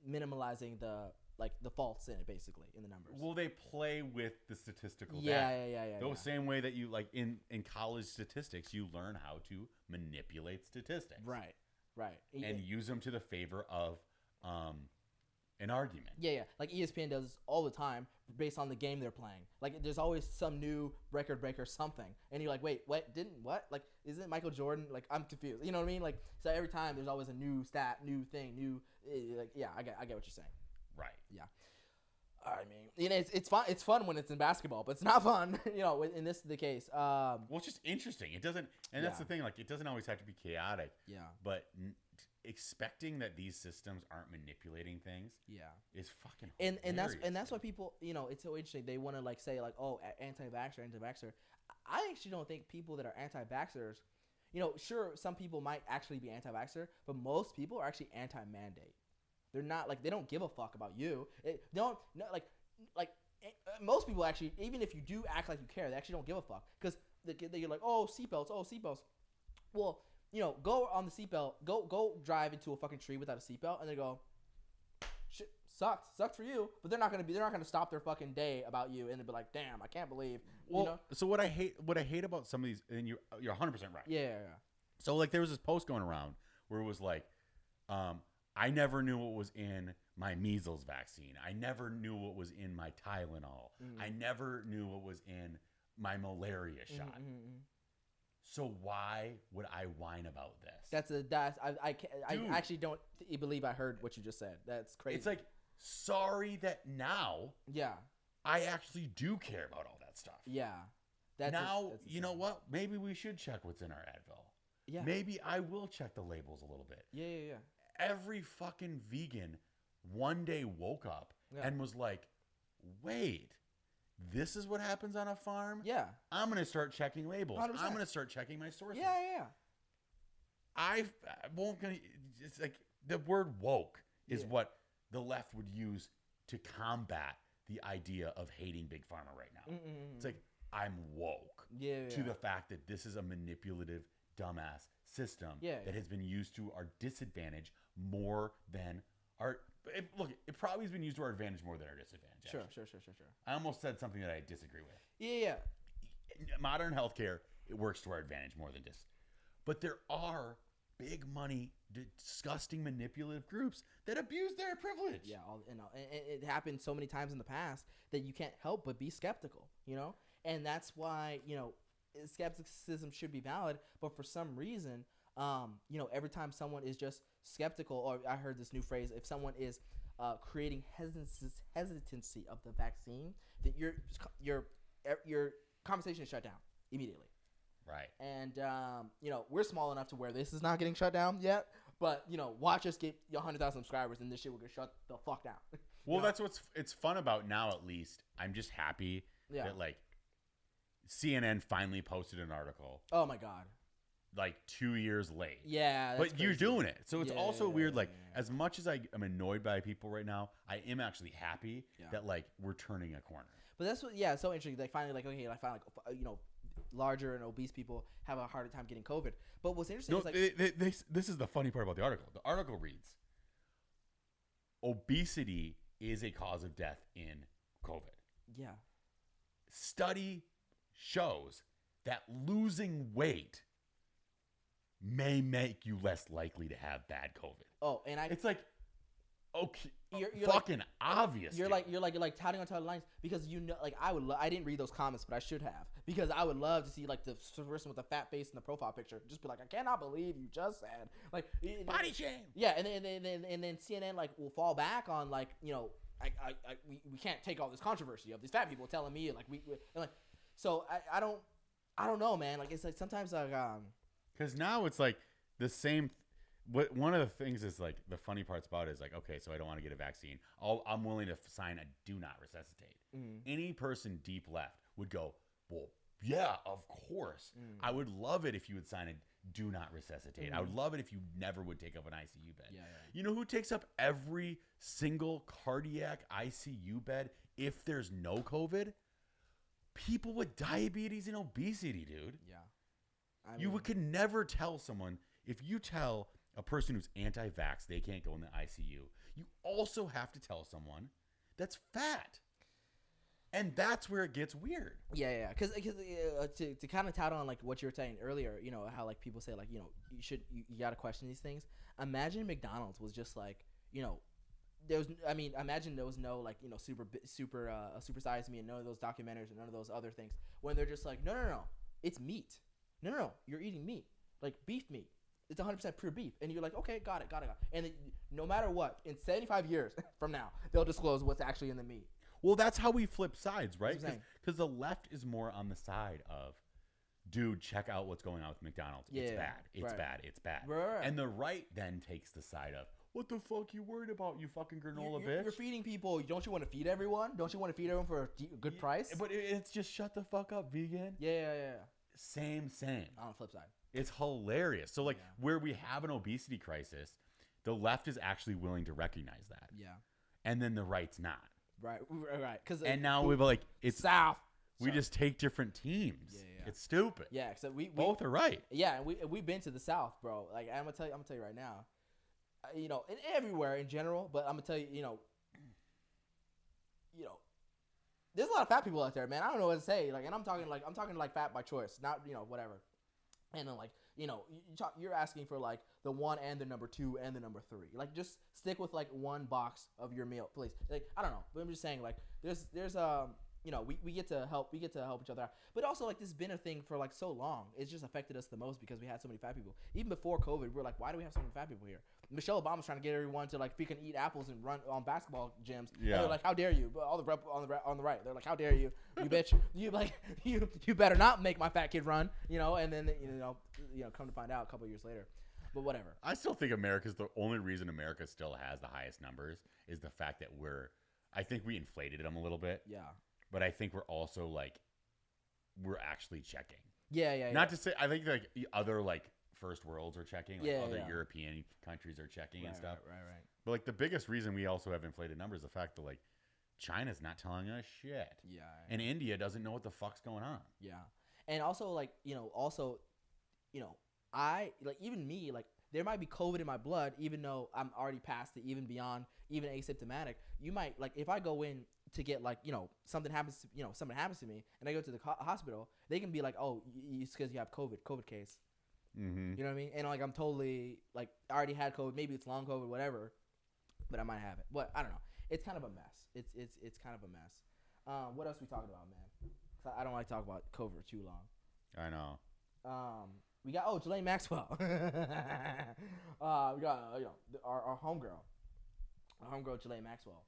minimalizing the faults in it, basically in the numbers.
Well, they play with the statistical
Yeah.
data. The same way that you like in college statistics, you learn how to manipulate statistics.
Right.
And use them to the favor of an argument.
Yeah. Like ESPN does all the time based on the game they're playing. Like there's always some new record breaker something. And you're like, wait, what? Like, isn't Michael Jordan? Like, I'm confused. You know what I mean? Like, so every time there's always a new stat, new thing, like, yeah, I get what you're saying.
Right.
Yeah. I mean, it's fun. It's fun when it's in basketball, but it's not fun, in this the case.
Well, it's just interesting. It doesn't, and that's the thing. Like, it doesn't always have to be chaotic.
Yeah.
But expecting that these systems aren't manipulating things.
Yeah.
Is fucking.
And that's why people, it's so interesting. They want to like say like, oh, anti-vaxxer. I actually don't think people that are anti-vaxxers, sure, some people might actually be anti-vaxxer, but most people are actually anti-mandate. They're not like, they don't give a fuck about you. Most people actually, even if you do act like you care, they actually don't give a fuck because you're like, oh, seatbelts. Well, go on the seatbelt, go drive into a fucking tree without a seatbelt, and they go, shit, sucks for you. But they're not gonna stop their fucking day about you, and they'll be like, damn, I can't believe.
Well, so what I hate about some of these, and you're 100% right.
Yeah.
So like there was this post going around where it was like, I never knew what was in my measles vaccine. I never knew what was in my Tylenol.
Mm-hmm.
I never knew what was in my malaria shot.
Mm-hmm.
So why would I whine about this?
I actually don't believe I heard what you just said. That's crazy.
It's like, sorry that now
yeah,
I actually do care about all that stuff.
yeah.
You know what? Maybe we should check what's in our Advil.
Yeah.
Maybe I will check the labels a little bit.
Yeah.
Every fucking vegan one day woke up and was like, wait, this is what happens on a farm?
Yeah.
I'm going to start checking labels.
100%.
I'm going to start checking my sources.
Yeah.
I won't gonna. It's like the word woke is
Yeah.
what the left would use to combat the idea of hating big pharma right now. It's like, I'm woke to the fact that this is a manipulative, dumbass system that has been used to our disadvantage more than our. It probably has been used to our advantage more than our disadvantage.
Sure.
I almost said something that I disagree with.
Yeah.
Modern healthcare, it works to our advantage more than just. But there are big money, disgusting, manipulative groups that abuse their privilege.
Yeah, and it happened so many times in the past that you can't help but be skeptical, And that's why, skepticism should be valid. But for some reason, every time someone is just skeptical, or I heard this new phrase, if someone is creating hesitancy of the vaccine, that your conversation is shut down. immediately.
Right.
And we're small enough to where this is not getting shut down yet. But watch us get 100,000 subscribers, and this shit will get shut the fuck down.
Well, that's it's fun about now. At least I'm just happy that like CNN finally posted an article.
Oh my god.
Like 2 years late.
Yeah.
But you're doing it, so it's also weird. Like
yeah.
as much as I am annoyed by people right now, I am actually happy that like we're turning a corner.
But that's what. Yeah, it's so interesting. Like finally, larger and obese people have a harder time getting COVID. But what's interesting is like
this is the funny part about the article. The article reads, obesity is a cause of death in COVID.
Yeah.
Study shows that losing weight may make you less likely to have bad COVID.
Oh, and
it's like, okay,
you're
fucking
like,
obvious.
You're like touting on touting lines because like I didn't read those comments, but I should have, because I would love to see like the person with the fat face in the profile picture just be like, I cannot believe you just said like
body shame.
Yeah, and then CNN like will fall back on like we can't take all this controversy of these fat people telling me like we and like so I don't know, man. Like it's like sometimes like
because now it's like the same. What one of the things is like the funny parts about it is like, okay, so I don't want to get a vaccine. I'm willing to sign a do not resuscitate. Any person deep left would go, well, yeah, of course. I would love it if you would sign a do not resuscitate. I would love it if you never would take up an ICU bed.
Yeah.
You know who takes up every single cardiac ICU bed if there's no COVID? People with diabetes and obesity, dude.
Yeah.
You could never tell someone, if you tell a person who's anti-vax they can't go in the ICU, you also have to tell someone that's fat. And that's where it gets weird.
Yeah. Because to kind of tout on like what you were saying earlier, how like people say like you got to question these things. Imagine McDonald's was just like imagine there was no like super size me and none of those documentaries and none of those other things when they're just like no, it's meat. No, you're eating meat, like beef meat. It's 100% pure beef. And you're like, okay, got it. And no matter what, in 75 years from now, they'll disclose what's actually in the meat.
Well, that's how we flip sides, right?
Because
the left is more on the side of, dude, check out what's going on with McDonald's. It's bad. It's bad.
Right.
And the right then takes the side of, what the fuck you worried about, you fucking granola bitch?
You're feeding people. Don't you want to feed everyone? Don't you want to feed everyone for a good price?
But it's just shut the fuck up, vegan.
Yeah.
Same.
On the flip side.
It's hilarious. So, where we have an obesity crisis, the left is actually willing to recognize that.
Yeah.
And then the right's not.
Right.
And now we've like, it's
South.
We just take different teams.
Yeah.
It's stupid.
Yeah. So we
both are right.
Yeah. And we've been to the South, bro. Like, I'm going to tell you right now, and everywhere in general, but I'm going to tell you, there's a lot of fat people out there, man. I don't know what to say. Like, and I'm talking like fat by choice, not, whatever. And then like, you're asking for like the 1 and the number 2 and the number 3. Like just stick with like one box of your meal, please. Like I don't know, but I'm just saying like there's we get to help each other out. But also like this has been a thing for like so long. It's just affected us the most because we had so many fat people. Even before COVID, we're like, why do we have so many fat people here? Michelle Obama's trying to get everyone to like freaking eat apples and run on basketball gyms. Yeah. And they're like, how dare you? But all the rep on the right, they're like, how dare you? You bitch. You better not make my fat kid run. And then come to find out a couple years later. But whatever.
I still think America's the only reason America still has the highest numbers is the fact that I think we inflated them a little bit.
Yeah.
But I think we're also like, we're actually checking.
Yeah.
Not to say, I think like other like first worlds are checking, like other
yeah.
European countries are checking and stuff.
Right.
But like the biggest reason we also have inflated numbers is the fact that like China's not telling us shit.
Yeah.
And India doesn't know what the fuck's going on.
Yeah. And also like, I like even me, like there might be COVID in my blood, even though I'm already past it, even beyond, even asymptomatic. You might like if I go in to get like something happens to me and I go to the hospital, they can be like, oh, it's because you have COVID case.
Mm-hmm.
You know what I mean? And like I'm totally like I already had COVID, maybe it's long COVID, whatever, but I might have it. But I don't know. It's kind of a mess. It's kind of a mess. What else we talking about, man? 'Cause I don't like to talk about COVID too long.
I know.
We got Jelaine Maxwell. We got our homegirl Jelaine Maxwell.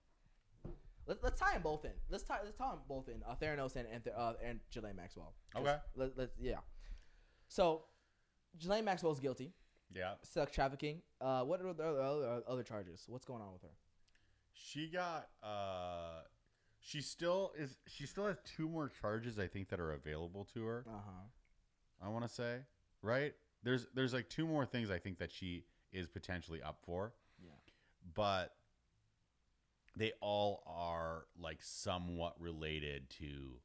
Let's tie them both in. Let's tie them both in. Theranos and Ghislaine Maxwell.
Okay.
Yeah. So, Ghislaine Maxwell's guilty.
Yeah.
Sex trafficking. What are the other charges? What's going on with her?
She got she still has 2 more charges I think that are available to her. I want to say, right? There's like 2 more things I think that she is potentially up for.
Yeah.
But they all are like somewhat related to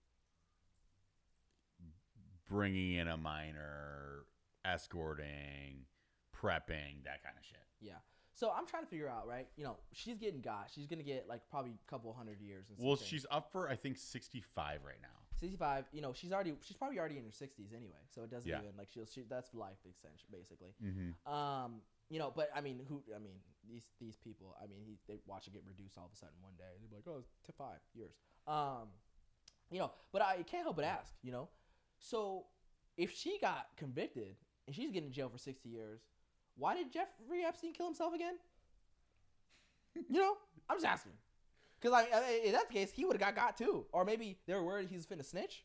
bringing in a minor, escorting, prepping, that kind of shit.
Yeah. So I'm trying to figure out, right? She's getting got. She's gonna get like probably a couple 100 years.
Well, she's up for I think 65 right now.
65. She's probably already in her 60s anyway. So it doesn't even like that's life extension basically.
Mm-hmm.
But I mean, these people. I mean, they watch it get reduced all of a sudden one day. They're like, oh, it's to 5 years. But I can't help but ask. So if she got convicted and she's getting in jail for 60 years. Why did Jeffrey Epstein kill himself again? I'm just asking. Because if that's the case, he would have got too. Or maybe they were worried he was finna snitch.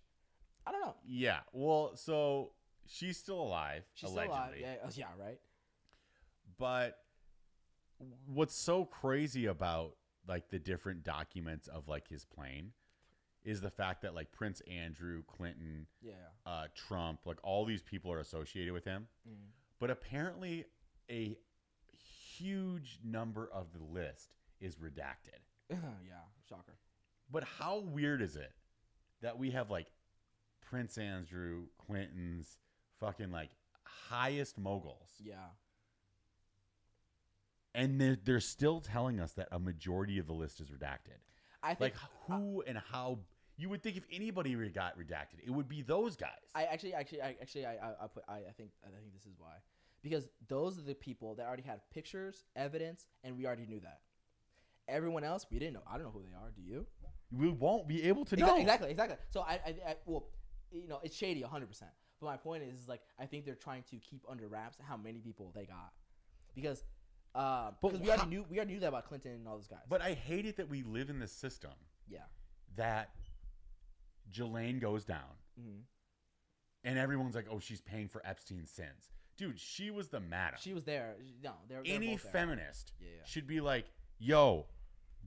I don't know.
Yeah. Well, so she's still alive.
She's
allegedly.
still alive. Yeah, right.
But what's so crazy about like the different documents of like his plane is the fact that like Prince Andrew, Clinton, Trump, like all these people are associated with him. Mm. But apparently a huge number of the list is redacted.
Yeah, shocker.
But how weird is it that we have like Prince Andrew, Clinton's fucking like highest moguls.
Yeah.
And they're still telling us that a majority of the list is redacted.
I think
and how you would think if anybody got redacted, it would be those guys.
I think this is why. Because those are the people that already had pictures, evidence, and we already knew that. Everyone else, we didn't know. I don't know who they are. Do you?
We won't be able to know.
Exactly. So it's shady 100%. But my point is like, I think they're trying to keep under wraps how many people they got. Because we already knew that about Clinton and all those guys.
But I hate it that we live in this system.
Yeah.
That Ghislaine goes down. Mm-hmm. And everyone's like, oh, she's paying for Epstein's sins. Dude, she was the madam.
She was there. No, they're
any
both there.
feminist should be like, yo,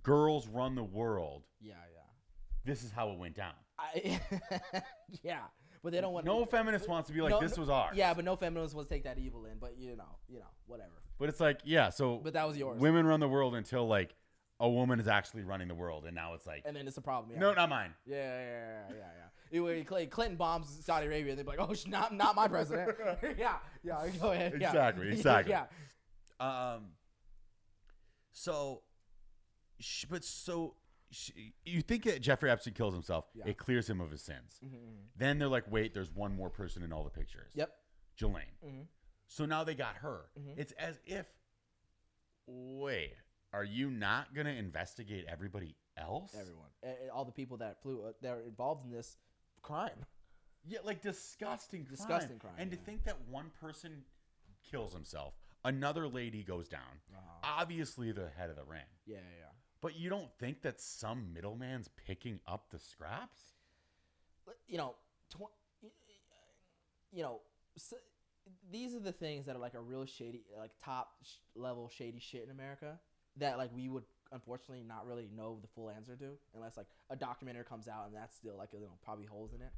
girls run the world.
Yeah.
This is how it went down.
Yeah, but they don't want.
No feminist wants to be like, this was ours.
Yeah, but no feminist wants to take that evil in. But whatever.
But it's like, yeah. So,
but that was yours.
Women run the world until like a woman is actually running the world, and now it's like,
and then it's a problem. Yeah.
No, not mine.
Yeah. Clinton bombs Saudi Arabia, and they're like, oh, not my president. yeah. Go ahead.
Exactly.
Yeah.
You think that Jeffrey Epstein kills himself, it clears him of his sins.
Mm-hmm.
Then they're like, wait, there's one more person in all the pictures.
Yep.
Ghislaine.
Mm-hmm.
So now they got her.
Mm-hmm.
It's as if, wait, are you not going to investigate everybody else?
Everyone. All the people that are involved in this crime.
Yeah, like disgusting crime. And to think that one person kills himself, another lady goes down. Obviously the head of the ring.
Yeah.
But you don't think that some middleman's picking up the scraps?
These are the things that are like a real shady, like top level shady shit in America that like we would unfortunately not really know the full answer to unless like a documentary comes out and that's still like probably holes in it.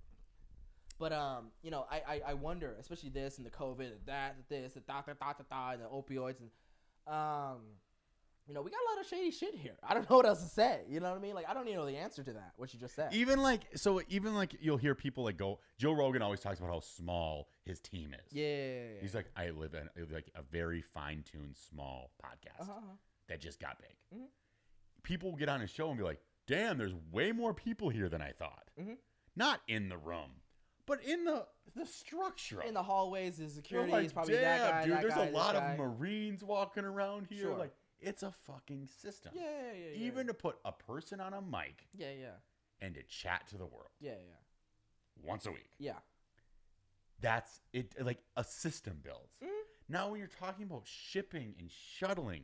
But I wonder, especially this and the COVID and this and and the opioids and we got a lot of shady shit here. I don't know what else to say. You know what I mean? Like I don't even know the answer to that. What you just said.
Even like you'll hear people like go. Joe Rogan always talks about how small his team is.
Yeah.
He's like, I live in like a very fine-tuned small podcast that just got big. Mm-hmm. People will get on his show and be like, "Damn, there's way more people here than I thought." Mm-hmm. Not in the room, but in the structure.
In the hallways, the security
like,
is probably that guy.
Dude,
that
there's
guy,
a lot
guy.
of Marines walking around here.
Sure.
Like. It's a fucking system.
Yeah.
Even to put a person on a mic.
Yeah.
And to chat to the world.
Yeah.
Once a week.
Yeah.
That's it. Like a system builds.
Mm-hmm.
Now when you're talking about shipping and shuttling,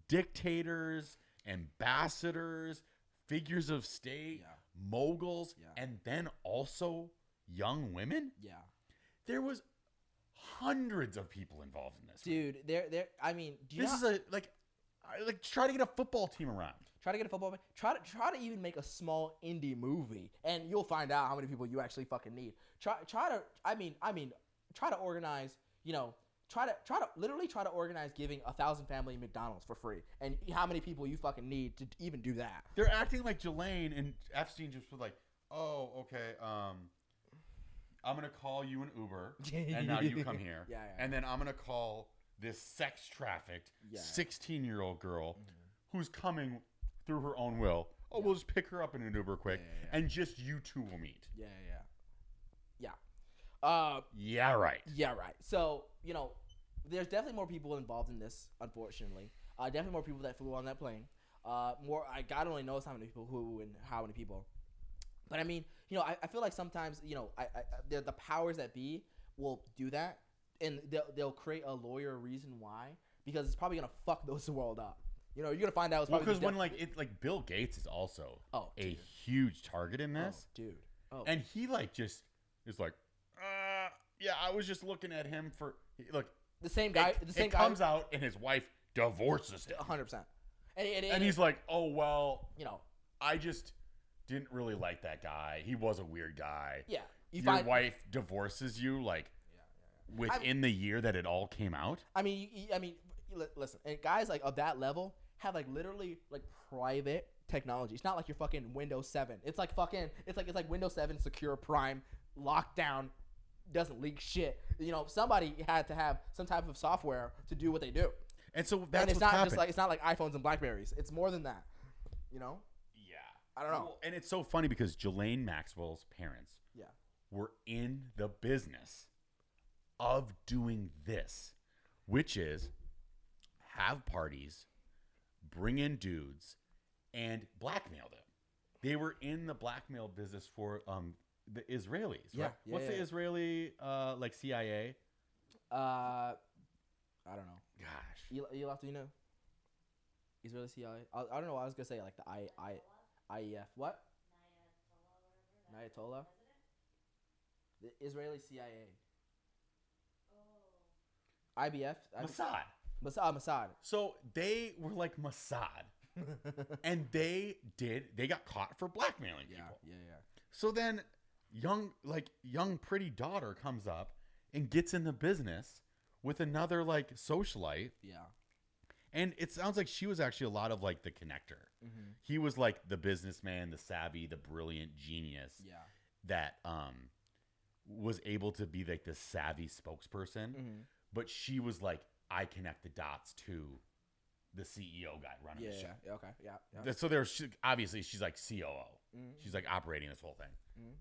dictators ambassadors, figures of state, moguls, and then also young women.
Yeah.
There was hundreds of people involved in this.
Dude, I mean,
this is a like try to get a football team around.
Try to get a football. Try to even make a small indie movie, and you'll find out how many people you actually fucking need. Try to. I mean, try to organize. You know, try to organize giving 1,000 family McDonald's for free, and how many people you fucking need to even do that.
They're acting like Jelaine and Epstein just was like, oh, okay, I'm gonna call you an Uber, and now you come here, and then I'm gonna call this sex trafficked 16-year-old girl who's coming through her own will. Oh, we'll just pick her up in an Uber quick, and just you two will meet.
Yeah.
Yeah, right.
So, you know, there's definitely more people involved in this, unfortunately. Definitely more people that flew on that plane. God only knows how many people, who and how many people. But I mean, you know, I feel like sometimes, you know, the powers that be will do that, and they'll create a lawyer reason why, because it's probably gonna fuck those world up. You know, you're gonna find out it's probably
because when like Bill Gates is also a huge target in this, and he like just is like, yeah, I was just looking at him for look
the same guy.
It comes out and his wife divorces him
100%,
and he's like, oh well,
you know,
I just didn't really like that guy. He was a weird guy.
Yeah,
your wife divorces you like within the year that it all came out.
I mean, listen, and guys like of that level have like literally like private technology. It's not like your fucking Windows 7. It's like fucking it's like Windows 7 secure prime lockdown, doesn't leak shit. You know, somebody had to have some type of software to do what they do.
And so that's
it's
what's
not
happened.
just like it's not like iPhones and Blackberries. It's more than that. You know?
Yeah.
I don't know.
Well, and it's so funny because Ghislaine Maxwell's parents were in the business of doing this, which is have parties, bring in dudes, and blackmail them. They were in the blackmail business for the Israelis, right? What's the Israeli like CIA?
I don't know.
Gosh,
you'll have to Israeli CIA. I don't know what I was gonna say, like the IEF. What? Ayatollah. The Israeli CIA. IBF. Mossad.
So they were like Mossad, and they got caught for blackmailing people.
Yeah.
So then, young pretty daughter comes up and gets in the business with another like socialite.
Yeah.
And it sounds like she was actually a lot of like the connector. Mm-hmm. He was like the businessman, the savvy, the brilliant genius.
Yeah.
That was able to be like the savvy spokesperson. Mm-hmm. But she was like, I connect the dots to the CEO guy running the show.
Yeah. Okay. Yeah.
So obviously she's like COO. Mm-hmm. She's like operating this whole thing. Mm-hmm.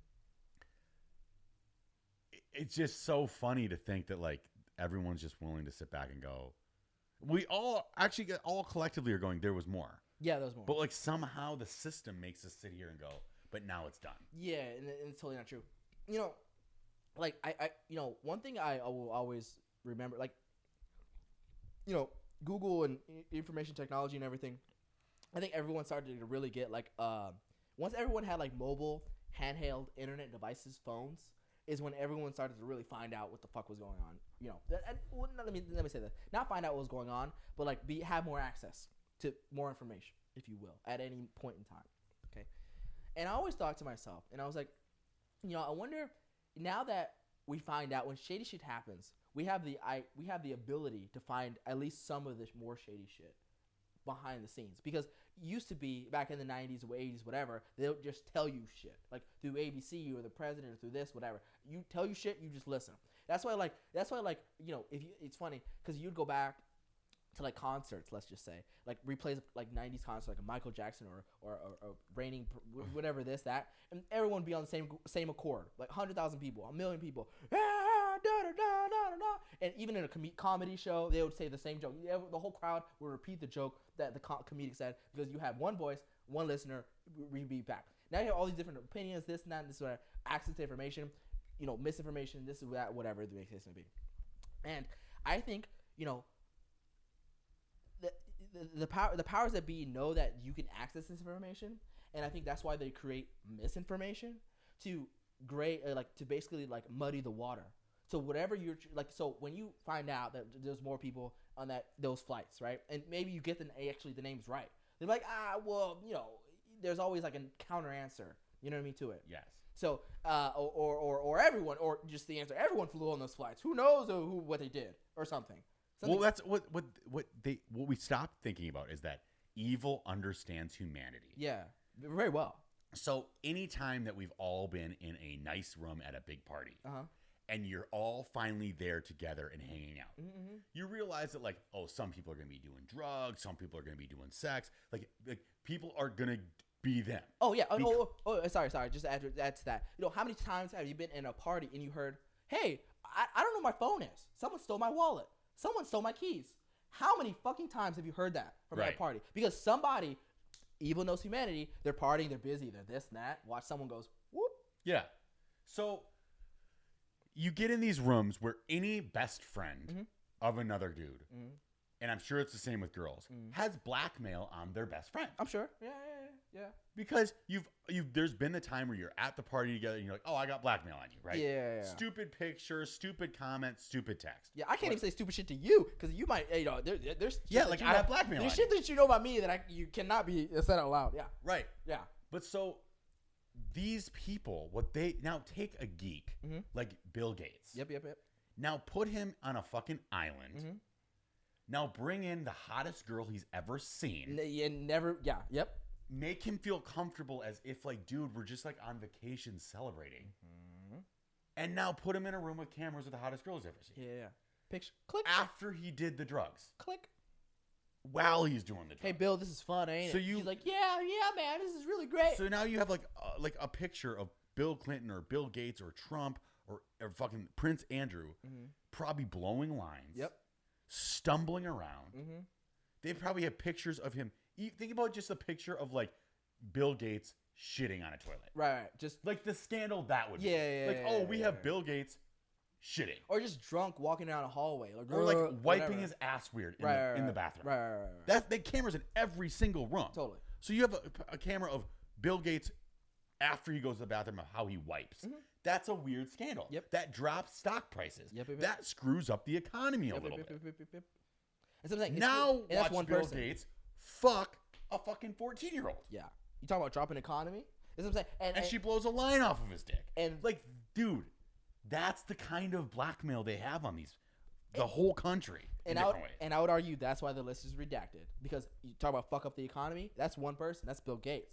It's just so funny to think that like everyone's just willing to sit back and go. We all collectively are going, there was more.
Yeah, there was more.
But like somehow the system makes us sit here and go, but now it's done.
Yeah, and it's totally not true. You know, like I one thing I will always remember, like, you know, Google and information technology and everything. I think everyone started to really get like once everyone had like mobile handheld internet devices, phones, is when everyone started to really find out what the fuck was going on. You know, let me say that. Not find out what was going on, but like have more access to more information, if you will, at any point in time. Okay. And I always thought to myself, and I was like, you know, I wonder now that we find out when shady shit happens, we have the ability to find at least some of this more shady shit behind the scenes, because it used to be back in the 90s or 80s, whatever, they'll just tell you shit like through ABC or the president or through this, whatever. You tell you shit, you just listen. That's why you know, it's funny because you'd go back to like concerts, let's just say, like replays like 90s concert, like a Michael Jackson or Raining, whatever this, that, and everyone would be on the same accord, like 100,000 people, 1 million people, and even in a comedy show, they would say the same joke. The whole crowd would repeat the joke that the comedic said, because you have one voice, one listener, repeat back. Now you have all these different opinions, this and that, and this and that, access to information, you know, misinformation, this and that, whatever the case may be. And I think, you know, the powers that be know that you can access this information, and I think that's why they create misinformation to to basically like muddy the water. So whatever you're like, so when you find out that there's more people on those flights, right, and maybe you get the names right, they're like, well, there's always like a counter answer, you know what I mean, to it.
Yes.
So or everyone, or just the answer, everyone flew on those flights. Who knows what they did or something.
Well, that's what we stopped thinking about is that evil understands humanity.
Yeah, very well.
So anytime that we've all been in a nice room at a big party, and you're all finally there together and hanging out, you realize that like, oh, some people are going to be doing drugs, some people are going to be doing sex, like people are going to be them.
Oh yeah. Sorry. Just to add to that. How many times have you been in a party and you heard, "Hey, I don't know where my phone is. Someone stole my wallet. Someone stole my keys." How many fucking times have you heard that from a party? Because somebody, evil knows humanity. They're partying. They're busy. They're this and that. Watch someone goes whoop.
Yeah. So you get in these rooms where any best friend of another dude, and I'm sure it's the same with girls, has blackmail on their best friend.
I'm sure. Yeah.
Because there's been the time where you're at the party together and you're like, oh, I got blackmail on you, right?
Yeah.
Stupid pictures, stupid comments, stupid text.
Yeah, I can't even say stupid shit to you because you might, there's
shit like I have blackmail.
There's shit that you know about me that you cannot be said out loud. Yeah.
Right.
Yeah.
But so these people, what they now take a geek like Bill Gates.
Yep.
Now put him on a fucking island. Now bring in the hottest girl he's ever seen.
Yep.
Make him feel comfortable as if like, dude, we're just like on vacation celebrating. And now put him in a room with cameras with the hottest girl he's ever seen.
Yeah. Picture. Click.
After he did the drugs.
Click.
While he's doing the drugs.
Hey, Bill, this is fun, ain't
so
it?
He's
like, yeah, man, this is really great.
So now you have like a picture of Bill Clinton or Bill Gates or Trump or fucking Prince Andrew probably blowing lines.
Yep.
Stumbling around. They probably have pictures of him. Think about just a picture of like Bill Gates shitting on a toilet.
Right. Just
like the scandal that would be.
Yeah.
Like, we have Bill Gates shitting.
Or just drunk walking down a hallway.
Or like wiping his ass weird in the bathroom.
Right.
They cameras in every single room.
Totally.
So you have a camera of Bill Gates after he goes to the bathroom of how he wipes. That's a weird scandal.
Yep.
That drops stock prices.
Yep.
That screws up the economy a little bit.
And so I'm saying,
now
that's
watch
one
Bill
person.
Gates fuck a fucking 14-year-old.
Yeah. You talking about dropping economy? That's what I'm saying.
And she blows a line off of his dick.
And
like, dude, that's the kind of blackmail they have on the whole country.
And I would argue that's why the list is redacted, because you talk about fuck up the economy. That's one person. That's Bill Gates.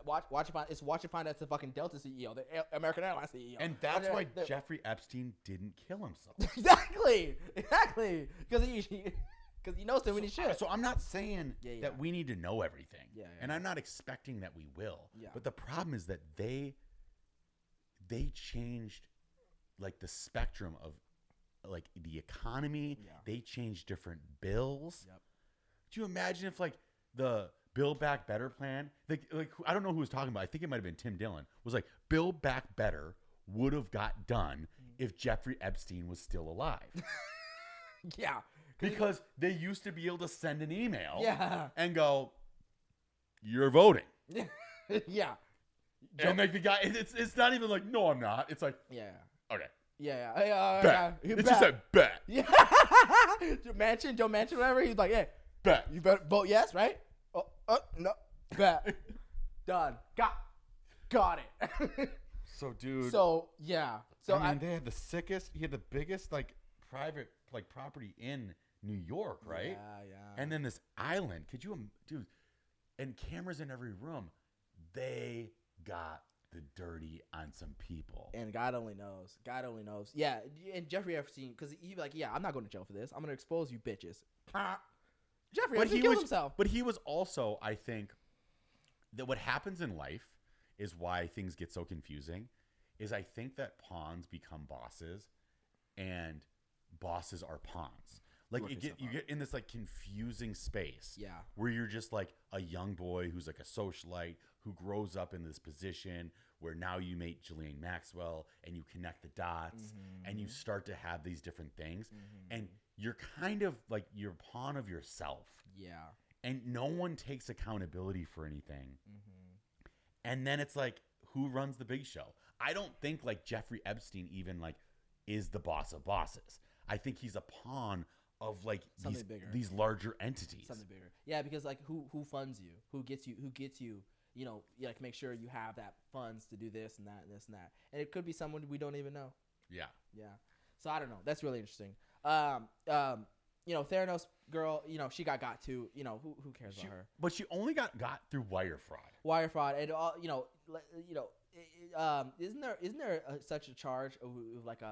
Watch and find that's the fucking Delta CEO, the American Airlines CEO.
And that's why Jeffrey Epstein didn't kill himself.
Exactly. Because he knows too many shit.
So I'm not saying that we need to know everything.
Yeah.
And I'm not expecting that we will.
Yeah.
But the problem is that they changed like the spectrum of like the economy.
Yeah.
They changed different bills.
Yep.
Do you imagine if like the Build Back Better plan, like I don't know who was talking about. I think it might have been Tim Dillon. Was like Build Back Better would have got done if Jeffrey Epstein was still alive.
Yeah.
Because they used to be able to send an email and go, "You're voting."
Yeah.
And like the guy, it's not even like, "No, I'm not." It's like, okay.
Yeah.
It's just a bet.
Yeah. Joe Manchin, whatever. He's like, yeah.
Bet.
You better vote yes, right? No. Bet. Done. Got it.
So, dude.
So, yeah. So
I mean, they had the sickest, he had the biggest, like, private, like, property in New York, right?
Yeah.
And then this island. Could you, dude, and cameras in every room. They got the dirty on some people.
And God only knows. Yeah. And Jeffrey Epstein, because he'd be like, yeah, I'm not going to jail for this. I'm going to expose you bitches. Jeffrey Epstein killed himself.
But he was also, I think, that what happens in life is why things get so confusing, is I think that pawns become bosses and bosses are pawns. Like you get in this like confusing space.
Yeah.
Where you're just like a young boy who's like a socialite who grows up in this position where now you meet Ghislaine Maxwell and you connect the dots and you start to have these different things and you're kind of like you're a pawn of yourself.
Yeah.
And no one takes accountability for anything. And then it's like, who runs the big show? I don't think like Jeffrey Epstein even like is the boss of bosses. I think he's a pawn of like these larger entities.
Something bigger. Yeah, because like who funds you? Who gets you, you know, like make sure you have that funds to do this and that and this and that. And it could be someone we don't even know.
Yeah.
Yeah. So I don't know. That's really interesting. You know, Theranos girl, you know, she got too. You know, who cares about her?
But she only got through wire fraud.
Wire fraud and all. You know, isn't there such a charge of like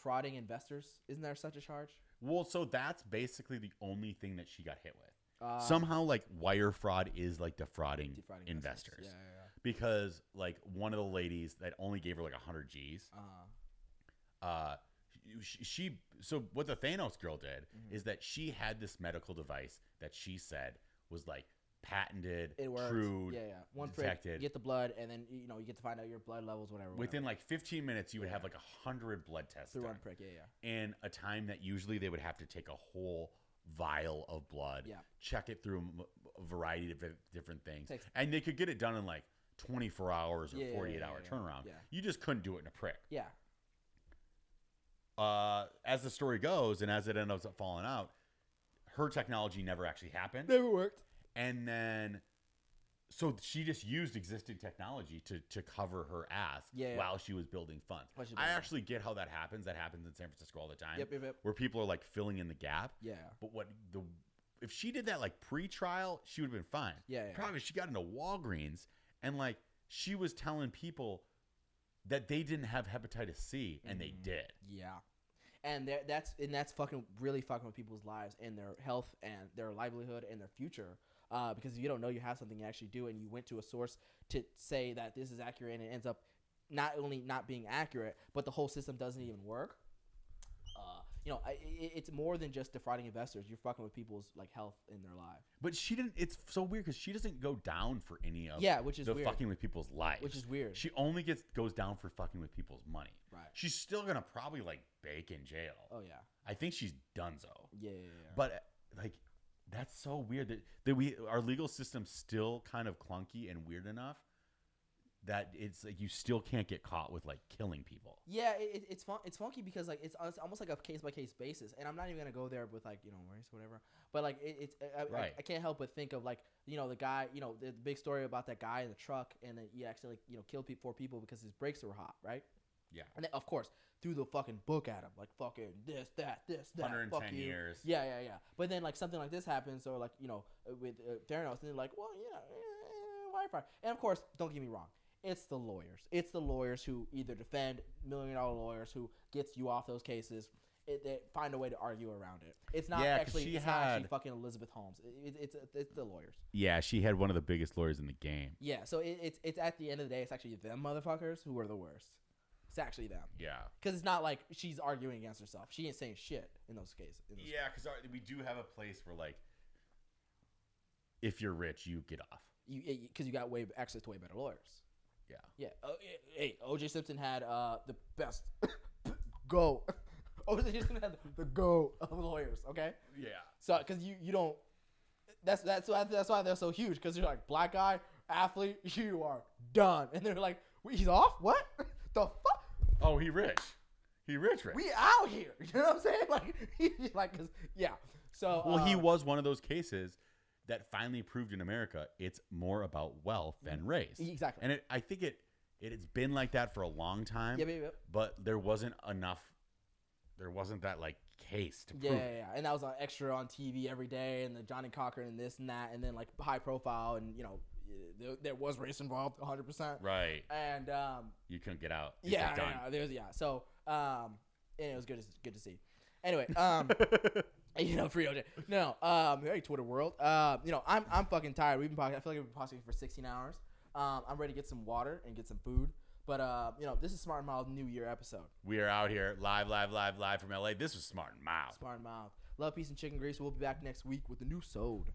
frauding investors? Isn't there such a charge?
Well, so that's basically the only thing that she got hit with. Somehow, like wire fraud is like defrauding investors.
Yeah.
Because like one of the ladies that only gave her like 100 G's. So what the Thanos girl did is that she had this medical device that she said was like patented, true,
one
detected.
prick, you get the blood, and then you know you get to find out your blood levels, whatever.
Within like 15 minutes, you would have like 100 blood tests
through
done.
one prick,
In a time that usually they would have to take a whole vial of blood, check it through a variety of different things, and they could get it done in like 24 hours or 48-hour turnaround.
Yeah.
You just couldn't do it in a prick.
Yeah.
As the story goes, and as it ends up falling out, her technology never actually happened.
Never worked.
And then, so she just used existing technology to cover her ass while she was building funds. I actually get how that happens. That happens in San Francisco all the time.
Yep.
Where people are like filling in the gap.
Yeah.
But if she did that like pre-trial, she would have been fine.
Yeah.
Probably she got into Walgreens and like she was telling people that they didn't have hepatitis C and they did.
Yeah. And that's fucking really fucking with people's lives and their health and their livelihood and their future. Because if you don't know you have something you actually do and you went to a source to say that this is accurate and it ends up not only not being accurate, but the whole system doesn't even work. You know, it's more than just defrauding investors. You're fucking with people's like health in their lives.
But she didn't. It's so weird because she doesn't go down for any of
which is weird.
Fucking with people's lives.
Which is weird.
She only goes down for fucking with people's money.
Right.
She's still gonna probably like bake in jail.
Oh yeah.
I think she's donezo.
Yeah.
But like, that's so weird that our legal system's still kind of clunky and weird enough that it's like you still can't get caught with like killing people.
Yeah, it's funky because like it's almost like a case by case basis, and I'm not even gonna go there with like race or whatever. But like I can't help but think of like the guy the big story about that guy in the truck, and then he accidentally killed 4 people because his brakes were hot, right?
Yeah.
And then of course threw the fucking book at him like fucking this that
110 years.
Yeah. But then like something like this happens, or like with Theranos, and they're like, well Wi-Fi, and of course don't get me wrong. It's the lawyers. It's the lawyers who either defend $1 million lawyers who gets you off those cases. They find a way to argue around it. It's not actually. It's not actually fucking Elizabeth Holmes. It's the lawyers.
Yeah, she had one of the biggest lawyers in the game.
Yeah, so it's at the end of the day, it's actually them motherfuckers who are the worst. It's actually them.
Yeah.
Because it's not like she's arguing against herself. She ain't saying shit in those cases.
Yeah, because we do have a place where like, if you're rich, you get off.
Because you got access to way better lawyers.
Yeah.
Yeah. Hey, O.J. Simpson had the best go. O.J. Simpson had the go of lawyers. Okay.
Yeah.
So, because you don't. That's why they're so huge. Because you're like black guy athlete, you are done, and they're like, he's off. What the fuck?
Oh, he rich. He rich.
We out here. You know what I'm saying? Like he's like, cause yeah. So.
Well, he was one of those cases that finally proved in America it's more about wealth than race.
Exactly.
And I think it's been like that for a long time.
Yeah.
But there wasn't that like case to prove.
Yeah. And that was extra on TV every day, and the Johnny Cochran and this and that, and then like high profile, and there was race involved 100%.
Right.
And
you couldn't get out.
Yeah. So and it was good to see. Anyway, free OJ. No, hey, Twitter world. I'm fucking tired. I feel like we've been podcasting for 16 hours. I'm ready to get some water and get some food. But, this is Smart and Mild New Year episode.
We are out here live from LA. This was Smart and Mild.
Smart and Mild. Love, peace, and chicken grease. We'll be back next week with a new sode.